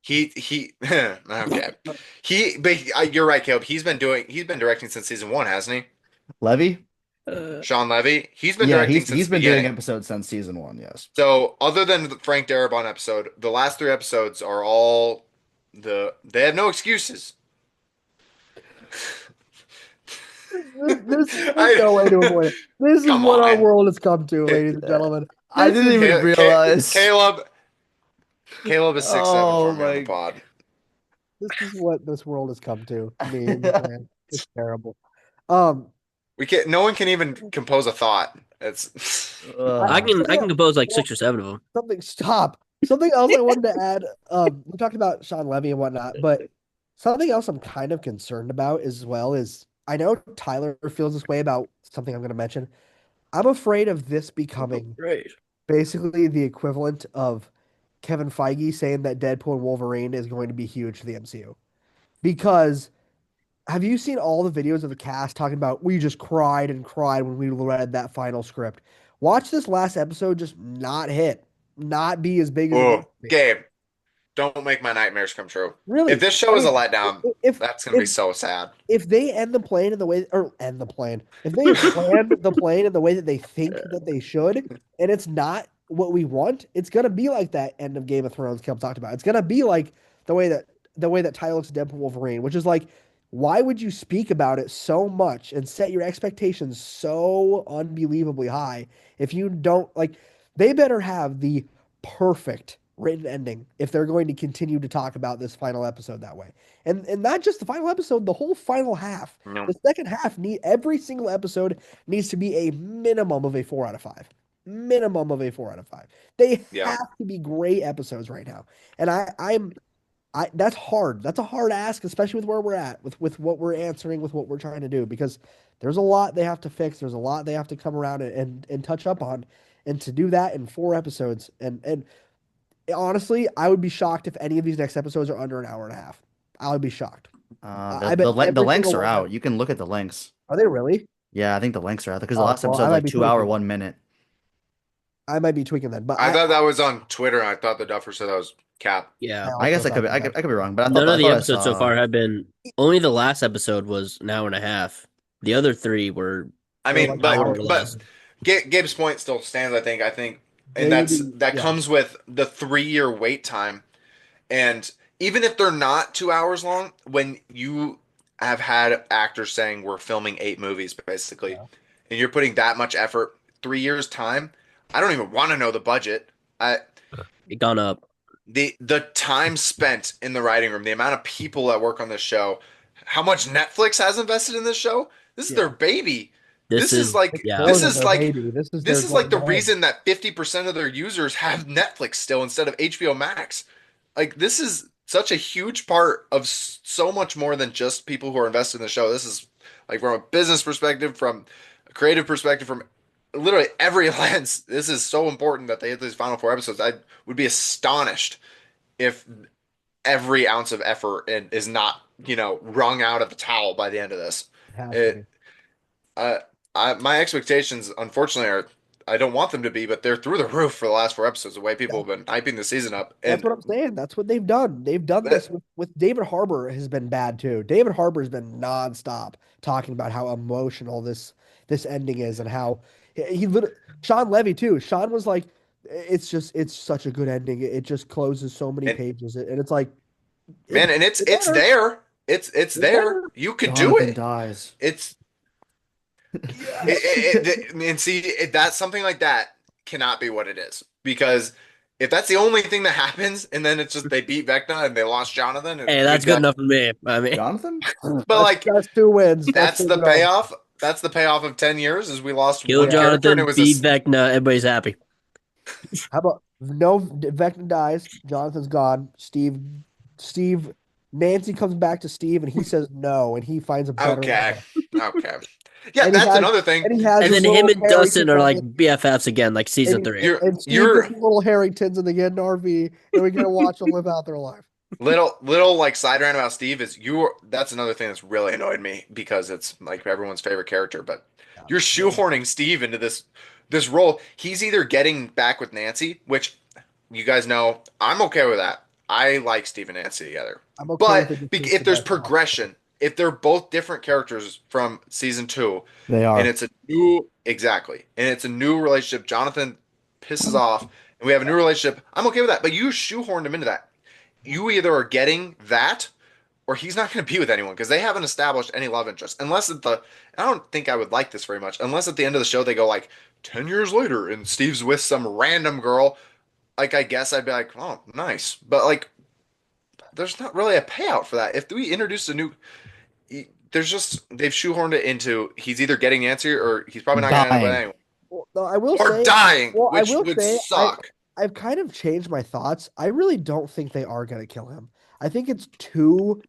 He okay. You're right, Caleb. He's been directing since season 1, hasn't he? Levy? Sean Levy. He's been Yeah, directing since he's the been doing beginning. episodes since season 1. Yes. So other than the Frank Darabont episode, the last 3 episodes are all they have no excuses. There's no way to avoid it. This is Come what our on. world has come to, ladies and gentlemen. I This didn't is- even realize. Caleb is 6'7" Oh for me on the my- pod. This is what this world has come to. Me and this man. It's terrible. Um, We can't. No one can even compose a thought. It's I can compose like 6 or 7 of them. something else I wanted to add. We talked about Sean Levy and whatnot, but something else I'm kind of concerned about as well is I know Tyler feels this way about something I'm going to mention. I'm afraid of this becoming Great. basically the equivalent of Kevin Feige saying that Deadpool and Wolverine is going to be huge for the MCU. Because have you seen all the videos of the cast talking about we just cried and cried when we read that final script? Watch this last episode just not hit, not be as big as it needs oh, to be. Gabe. Don't make my nightmares come true. Really, If this show I is a mean, letdown, if that's gonna be if so sad. if they end the plane in the way or end the plane, if they land the plane in the way that they think that they should, and it's not what we want, it's gonna be like that end of Game of Thrones Kel talked about. It's gonna be like the way that Ty looks at Deadpool Wolverine, which is like, why would you speak about it so much and set your expectations so unbelievably high if you don't like they better have the perfect written ending if they're going to continue to talk about this final episode that way. And not just the final episode, the whole final half. No. The second half every single episode needs to be a minimum of a 4 out of 5. Minimum of a 4 out of 5. They Yeah. have to be great episodes right now. And I that's hard. That's a hard ask, especially with where we're at, with what we're answering, with what we're trying to do, because there's a lot they have to fix. There's a lot they have to come around and touch up on. And to do that in 4 episodes, and honestly, I would be shocked if any of these next episodes are under an hour and a half. I would be shocked. I bet The every links single are one out. You can look at the links. are they really? Yeah, I think the links are out because the Oh, last well, I episode's might like be 2 hour, tweaking. 1 minute. I might be tweaking then, but I thought that was on Twitter, and I thought the Duffer said that was Cap. Yeah. I'll I guess go I could back be, to that. I could be wrong, but None of I the thought I episodes so saw. far have been. Only the last episode was an hour and a half. The other three were I They're mean, like hour or hours. less. Gabe's point still stands. I think, and Maybe, that yeah. comes with the 3 year wait time. And even if they're not 2 hours long, when you have had actors saying we're filming 8 movies basically, Yeah. and you're putting that much effort, 3 years time, I don't even want to know the budget. I It gone up. the time spent in the writing room, the amount of people that work on this show, how much Netflix has invested in this show. This is Yeah. their baby. This This is is like yeah. More this than is their like baby. This is this their is like the golden egg. reason that 50% of their users have Netflix still instead of HBO Max. Like this is such a huge part of so much more than just people who are invested in the show. This is like from a business perspective, from a creative perspective, from literally every lens. This is so important that they hit these final 4 episodes. I would be astonished if every ounce of effort is not, wrung out of the towel by the end of this. It has to be. It, uh, my expectations, unfortunately, are I don't want them to be, but they're through the roof for the last 4 episodes. The way people have been hyping the season up, That's and what I'm saying. That's what they've done. They've done that, this with David Harbour has been bad too. David Harbour's been nonstop talking about how emotional this ending is and how he literally Sean Levy too. Sean was like, it's such a good ending. It just closes so many and pages, and it's like man, it and it's it it's better. there. It's It there. better. You could do Jonathan it. dies. It's Yes. and see that something like that cannot be what it is because if that's the only thing that happens and then it's just they beat Vecna and they lost Jonathan and Hey, that's good enough for me. I mean, Jonathan? but like That's 2 wins. That's that's the 2-0. payoff. That's the payoff of 10 years is we lost kill one character and it Jonathan, was beat Vecna, everybody's happy. How about no Vecna dies, Jonathan's gone, Steve Nancy comes back to Steve and he says no and he finds a better okay. way. Okay. Yeah, And he that's has another thing. and he has And his then him little and Dustin are like Harrington BFFs again, like season and, three. You're and Steve you're gets his little Harringtons in the Eden RV and we get to watch them live out their life. little like side rant about Steve is that's another thing that's really annoyed me because it's like everyone's favorite character, but Yeah. you're shoehorning Steve into this role. He's either getting back with Nancy, which you guys know I'm okay with that. I like Steve and Nancy together. I'm okay But with it just if there's together. progression, if they're both different characters from season 2, They and are. it's a new exactly, and it's a new relationship, Jonathan pisses off, and we have a new relationship, I'm okay with that. But you shoehorned him into that. You either are getting that or he's not going to be with anyone because they haven't established any love interest. Unless at the, I don't think I would like this very much. Unless at the end of the show they go like 10 years later and Steve's with some random girl. Like I guess I'd be like, oh, nice. But like, there's not really a payout for that. If we introduce a new, there's just they've shoehorned it into he's either getting Nancy or he's probably not going to end up with Dying. anyone Well, no, I will or say dying, well, I which will would say suck. I've kind of changed my thoughts. I really don't think they are going to kill him. I think it's too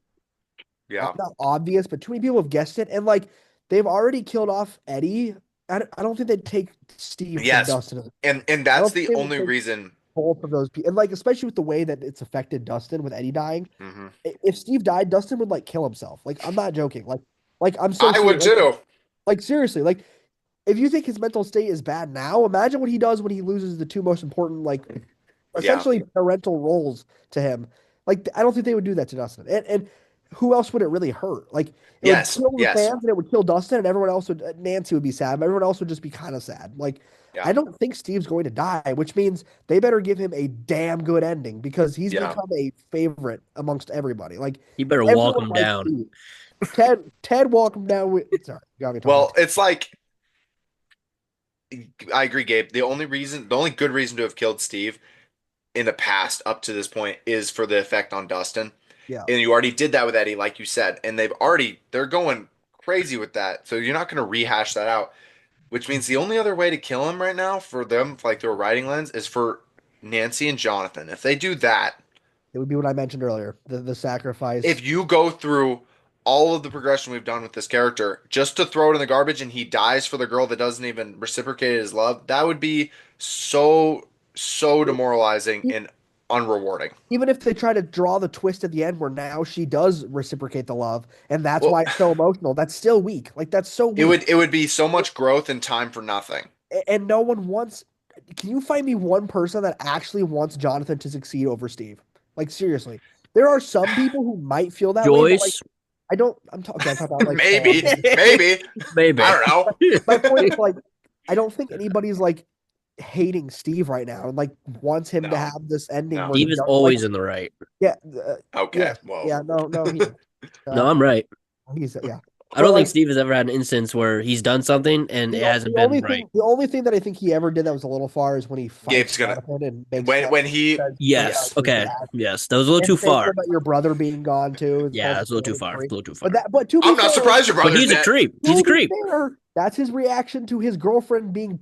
Yeah. not obvious, but too many people have guessed it. And like they've already killed off Eddie. I don't think they'd take Steve from Yes. Dustin. And I that's don't think the they would only take reason. both of those people. And like especially with the way that it's affected Dustin with Eddie dying. Mhm. If Steve died, Dustin would like kill himself. Like I'm not joking. Like I'm so I would serious. too. Like seriously. Like if you think his mental state is bad now, imagine what he does when he loses the two most important like essentially parental roles to him. Like I don't think they would do that to Dustin. And who else would it really hurt? Like it would Yes. kill the Yes. fans and it would kill Dustin and everyone else would Nancy would be sad, but everyone else would just be kind of sad. Like Yeah. I don't think Steve's going to die, which means they better give him a damn good ending because he's Yeah. become a favorite amongst everybody. Like You better walk everyone him likes down. Steve. Ted walk him down with sorry, you got me talking. Well, it's like I agree, Gabe. The only good reason to have killed Steve in the past up to this point is for the effect on Dustin. Yeah. And you already did that with Eddie, like you said, and they're going crazy with that. So you're not going to rehash that out, which means the only other way to kill him right now for them, like through a writing lens, is for Nancy and Jonathan. If they do that, It would be what I mentioned earlier, the sacrifice. if you go through all of the progression we've done with this character just to throw it in the garbage and he dies for the girl that doesn't even reciprocate his love, that would be so demoralizing E- and unrewarding. Even if they try to draw the twist at the end where now she does reciprocate the love, and that's why Well, it's so emotional, that's still weak. Like that's so it weak. would be so much growth and time for nothing. And no one wants. Can you find me one person that actually wants Jonathan to succeed over Steve? Like seriously, there are some people who might feel that way, but like Joyce, I don't. Okay, I'm talking about like Maybe, fans. maybe. maybe. I don't know. My point is like I don't think anybody's like hating Steve right now and like wants him to No, have this ending no. where he Steve is does like always in the right. yeah Okay, yes whoa. yeah no he is. No, Uh, I'm right. he's yeah I but don't think like Steve has ever had an instance where he's done something and it hasn't been right. the only thing that I think he ever did that was a little far is when he fights Gabe's gonna Jonathan and makes fun when of him and he says your Yes. character is Okay. bad. Yes. That was a little And too same thing far. about your brother being gone too. It's Yeah, also it's a little too really far. A free. little too But far. to be I'm not fair, surprised your But brother's he's a dead. creep. He's a to be creep. fair, that's his reaction to his girlfriend being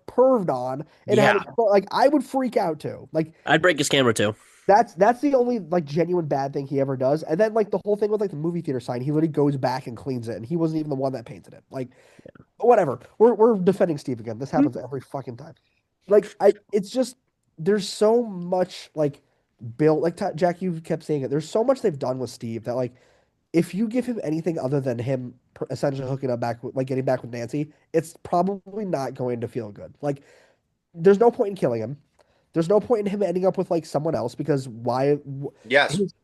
perved on and Yeah. having like I would freak out too. Like I'd break his camera too. that's the only like genuine bad thing he ever does. And then like the whole thing with like the movie theater sign, he literally goes back and cleans it, and he wasn't even the one that painted it. Like whatever. We're defending Steve again. This happens every fucking time. Like it's just there's so much like built like Jack, you kept saying it. There's so much they've done with Steve that like if you give him anything other than him essentially hooking up back with, like getting back with Nancy, it's probably not going to feel good. Like there's no point in killing him. There's no point in him ending up with like someone else because why Yes. his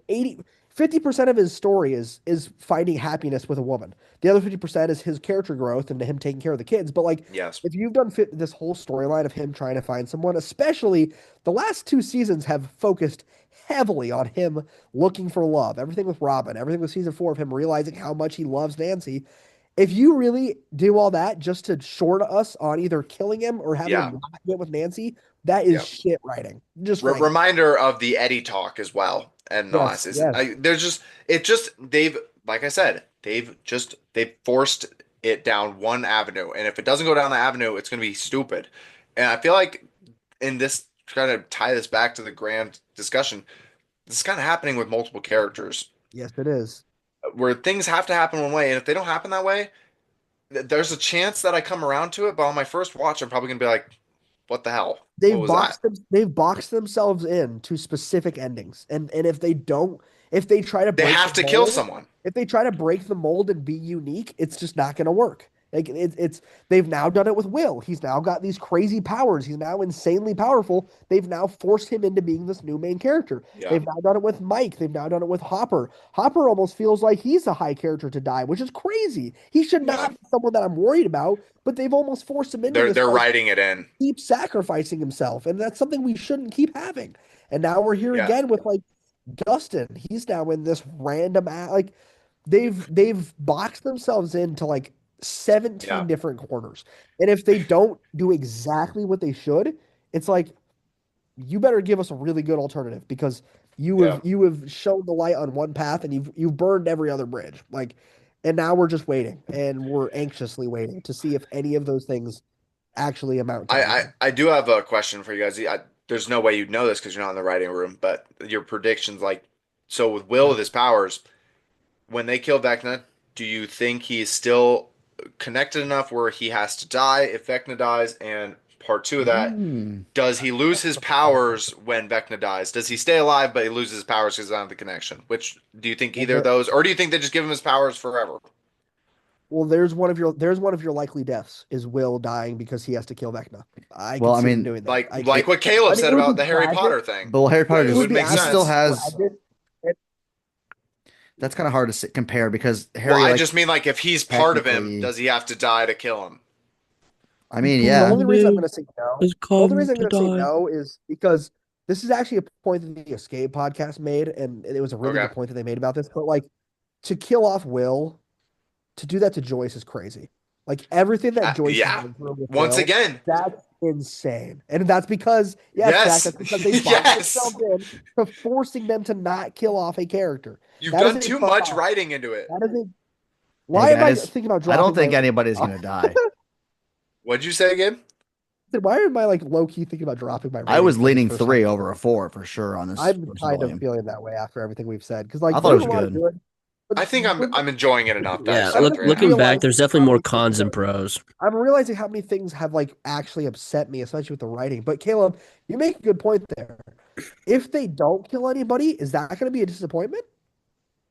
80 50% of his story is finding happiness with a woman. The other 50% is his character growth and him taking care of the kids. But like Yes. if you've done this whole storyline of him trying to find someone, especially the last two seasons have focused heavily on him looking for love. Everything with Robin, everything with season 4 of him realizing how much he loves Nancy. If you really do all that just to short us on either killing him or having Yeah. him not get with Nancy, that is Yeah. shit writing. Just like Reminder of the Eddie talk as well. And the last yes, season, yes. there's just they've like I said, they've forced it down one avenue, and if it doesn't go down the avenue, it's going to be stupid. And I feel like in this kind of tie this back to the grand discussion, this is kind of happening with multiple characters Yes, it is. where things have to happen one way, and if they don't happen that way, there's a chance that I come around to it. But on my first watch, I'm probably going to be like, "What the hell? What was that?" They've boxed themselves in to specific endings. And if they don't if they try to They break have the to kill mold, someone. if they try to break the mold and be unique, it's just not going to work. Like it's they've now done it with Will. He's now got these crazy powers. He's now insanely powerful. They've now forced him into being this new main character. Yeah. They've now done it with Mike. They've now done it with Hopper. Hopper almost feels like he's a high character to die, which is crazy. He should Yeah. not be someone that I'm worried about, but they've almost forced him into this They're like, writing it in. keep sacrificing himself, and that's something we shouldn't keep having. And now we're here Yeah. again with like Dustin. He's now in this random like they've boxed themselves into like 17 Yeah. different corners. And if they don't do exactly what they should, it's like you better give us a really good alternative because Yeah. you have shown the light on one path and you've burned every other bridge. Like and now we're just waiting and we're anxiously waiting to see if any of those things actually amount to anything. I do have a question for you guys. There's no way you'd know this because you're not in the writing room, but your predictions, like, so with Will with his powers, when they kill Vecna, do you think he's still connected enough where he has to die if Vecna dies? And part two of that, does he lose his powers when Vecna dies? Does he stay alive but he loses his powers because he doesn't have the connection? Which do you think Well, either of those, or do you think they just give him his powers forever? Well, there's one of your likely deaths is Will dying because he has to kill Vecna. I Well, can I see him mean, doing that. Like what Caleb I mean, said it would about be the Harry tragic. Potter thing. but Harry Potter It It would would be make he still absolutely has. tragic. That's kind of hard to compare because Well, Harry, I like, just mean like if he's part of him, technically, does he have to die to kill him? I mean, The yeah, only reason I'm going to say no, It's the only come reason I'm to going to say die. no is because this is actually a point that the Escape podcast made, and it was a really Okay. good point that they made about this. But like to kill off Will, to do that to Joyce is crazy. Like everything that Joyce has Yeah. gone through with Once Will, again, that's insane. And that's because, yes, Zach, Yes. that's because they boxed Yes. themselves in to forcing them to not kill off a character. You've That is done a too fuck much off. writing into it. That is a. Hey Why am I guys, thinking about I don't dropping think my? anybody's gonna die. What'd you say, Gabe? Why am I like low key thinking about dropping my I rating was for this leaning first 3 time? over a 4 for sure on this I'm first kind of volume. feeling that way after everything we've said because I like thought it there's was a lot of good. good, I think I'm enjoying it enough that I Yeah, said I'm a just three and a looking half. back, there's realizing definitely how more many cons things than pros. I'm realizing how many things have like actually upset me, especially with the writing. But Caleb, you make a good point there. If they don't kill anybody, is that going to be a disappointment?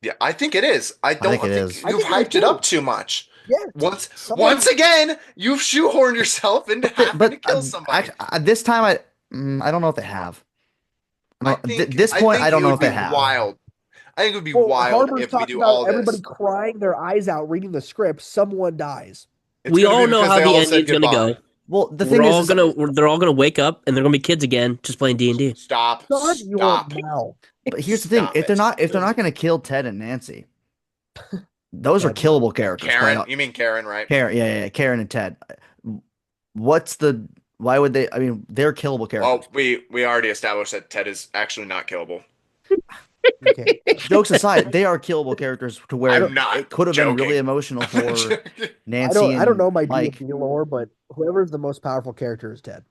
Yeah, I think it is. I I think don't it think is. I you've think it is hyped it up too. too much. Yes. Once again, you've shoehorned yourself into having to But kill somebody. actually, this time I don't know if they have. I No, think this I point I think don't it know would if be they have. wild. I think it would be Well, wild Harper's if we talking do about all everybody this. crying their eyes out reading the script. Someone dies. It's We gonna be all know because how they the all said ending's gonna goodbye. go. Well, the We're thing all is, gonna they're all gonna wake up and they're gonna be kids again, just playing D&D. Stop. Shut your Stop. mouth, but here's the thing: Stop it. if they're not going to kill Ted and Nancy, those are Ted. killable characters. Karen, you mean Karen, right? Karen, yeah, Karen and Ted. What's the? Why would they? I mean, they're killable characters. Well, we already established that Ted is actually not killable. Okay. Jokes aside, they are killable characters to I where don't. I'm not it could have been really joking. emotional I'm not for joking. Nancy I don't and know my D and Mike. D lore, but whoever's the most powerful character is Ted.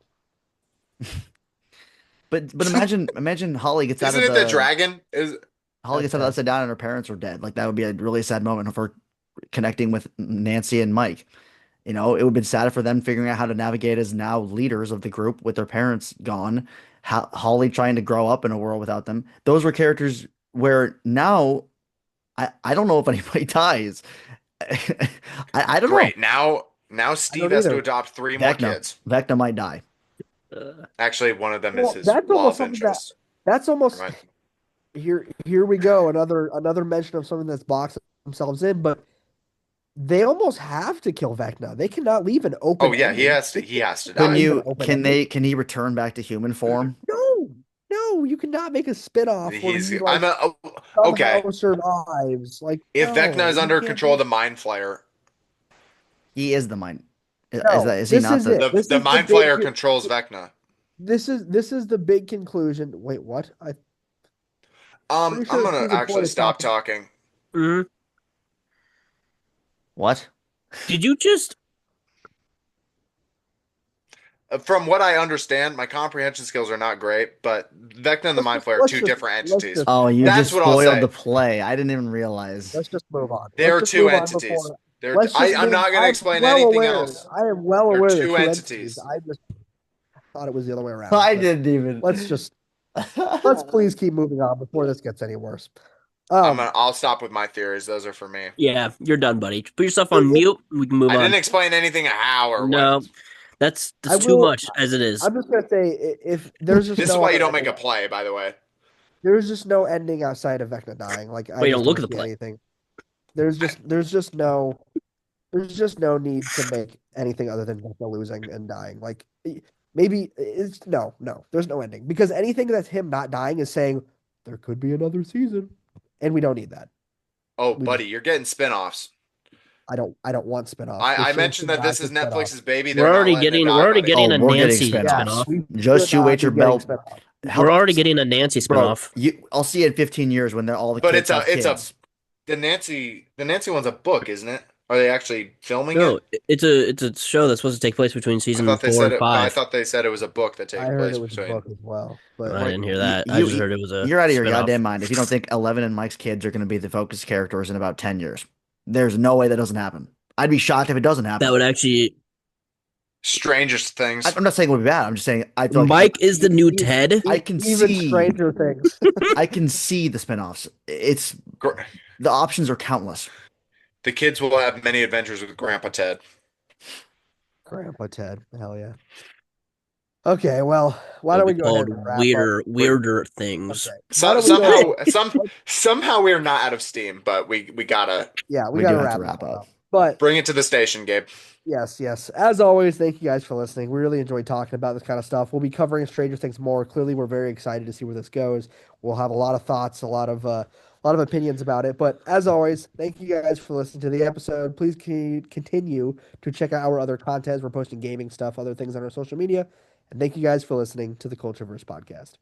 But imagine Isn't it the dragon? Is Holly That's gets out of the Ted. upside down and her parents are dead. Like that would be a really sad moment of her connecting with Nancy and Mike. You know, it would have been sad for them figuring out how to navigate as now leaders of the group with their parents gone. Holly trying to grow up in a world without them. Those were characters where now I don't know if anybody dies. I don't know. great. Now I Steve don't has to either. adopt three more Vecna. kids. Vecna might die. Actually, one of them is Well, his that's almost love something that interest. that's almost Right. here we go. Another mention of something that's boxed themselves in, but they almost have to kill Vecna. They cannot leave an Oh open yeah, ending. he has to Can Not die. leave an you open ending. can he return back to human form? No, no, you cannot make a spin-off where He's he I'm like a okay. somehow survives. Like, If Vecna no, is you under can't control do of the Mind Flayer, He is the mind. no. Is he This not is the? it. the This the is the Mind big Flayer controls Vecna. this is the big conclusion. Wait, what? I'm pretty I'm sure gonna season four actually is stop talking. talking. Mhm. What? Did you just From what I understand, my comprehension skills are not great, but Vecna and the Mind Flayer are Let's two just different let's entities. just Oh, you That's just what I'll spoiled the say. play. I didn't even realize. let's just move on. Let's They're just two move on entities. before. They're Let's just I'm move. not gonna I'm explain well anything aware. else. I am well They're aware they're two two entities. entities. I just thought it was the other way around. I But didn't even. let's just let's please keep moving on before this gets any worse. I'll stop with my theories. Those are for me. Yeah, you're done, buddy. Put yourself It, on it, mute. We can move I on. didn't explain anything how or when. No, that's I too will. much as it is. I'm just gonna say if there's just This is no why you other don't make ending. a play, by the way. There's just no ending outside of Vecna dying. Like I Wait, just don't look don't at the see play. anything. There's just no need to make anything other than Vecna losing and dying. Like maybe it's no. There's no ending because anything that's him not dying is saying there could be another season, and we don't need that. Oh, We just buddy, you're getting spinoffs. I don't want spinoffs. This I show mentioned should that not this get is spinoffs. Netflix's baby. They're not letting it We're die, already buddy. getting Oh, a we're getting Nancy spinoffs. Yes, spinoff. we Just should you not wait be your getting belt. spinoffs. How We're about, already getting a Nancy bro? spinoff. I'll see it in 15 years when they're all the But kids have kids. the Nancy one's a book, isn't it? Are they actually filming No, it? it's a show that's supposed to take place between season 4 and I 5. thought they said it was a book that I takes heard place it was a between. book as well, but I Like didn't hear that. I just heard it was a you're out of your spinoff. goddamn mind if you don't think 11 and Mike's kids are going to be the focus characters in about 10 years. There's no way that doesn't happen. I'd be shocked if it doesn't That happen. would actually. Strangest things. I'm not saying it would be bad. I'm just saying I feel like Mike is the new Ted. I can even see stranger things. I can see the spinoffs. It's Gr- the options are countless. The kids will have many adventures with Grandpa Ted. Grandpa Ted, hell yeah. Okay, well, why It'll don't we be go ahead called and wrap up? weirder things. Okay, why don't we go Somehow we are not out of steam, but we gotta Yeah, we We got do to have to wrap wrap it up. But bring it to the station, Gabe. yes. As always, thank you guys for listening. We really enjoyed talking about this kind of stuff. We'll be covering Stranger Things more. Clearly, we're very excited to see where this goes. We'll have a lot of thoughts, a a lot of opinions about it. But as always, thank you guys for listening to the episode. Please continue to check out our other content. We're posting gaming stuff, other things on our social media. And thank you guys for listening to the CultureVerse podcast.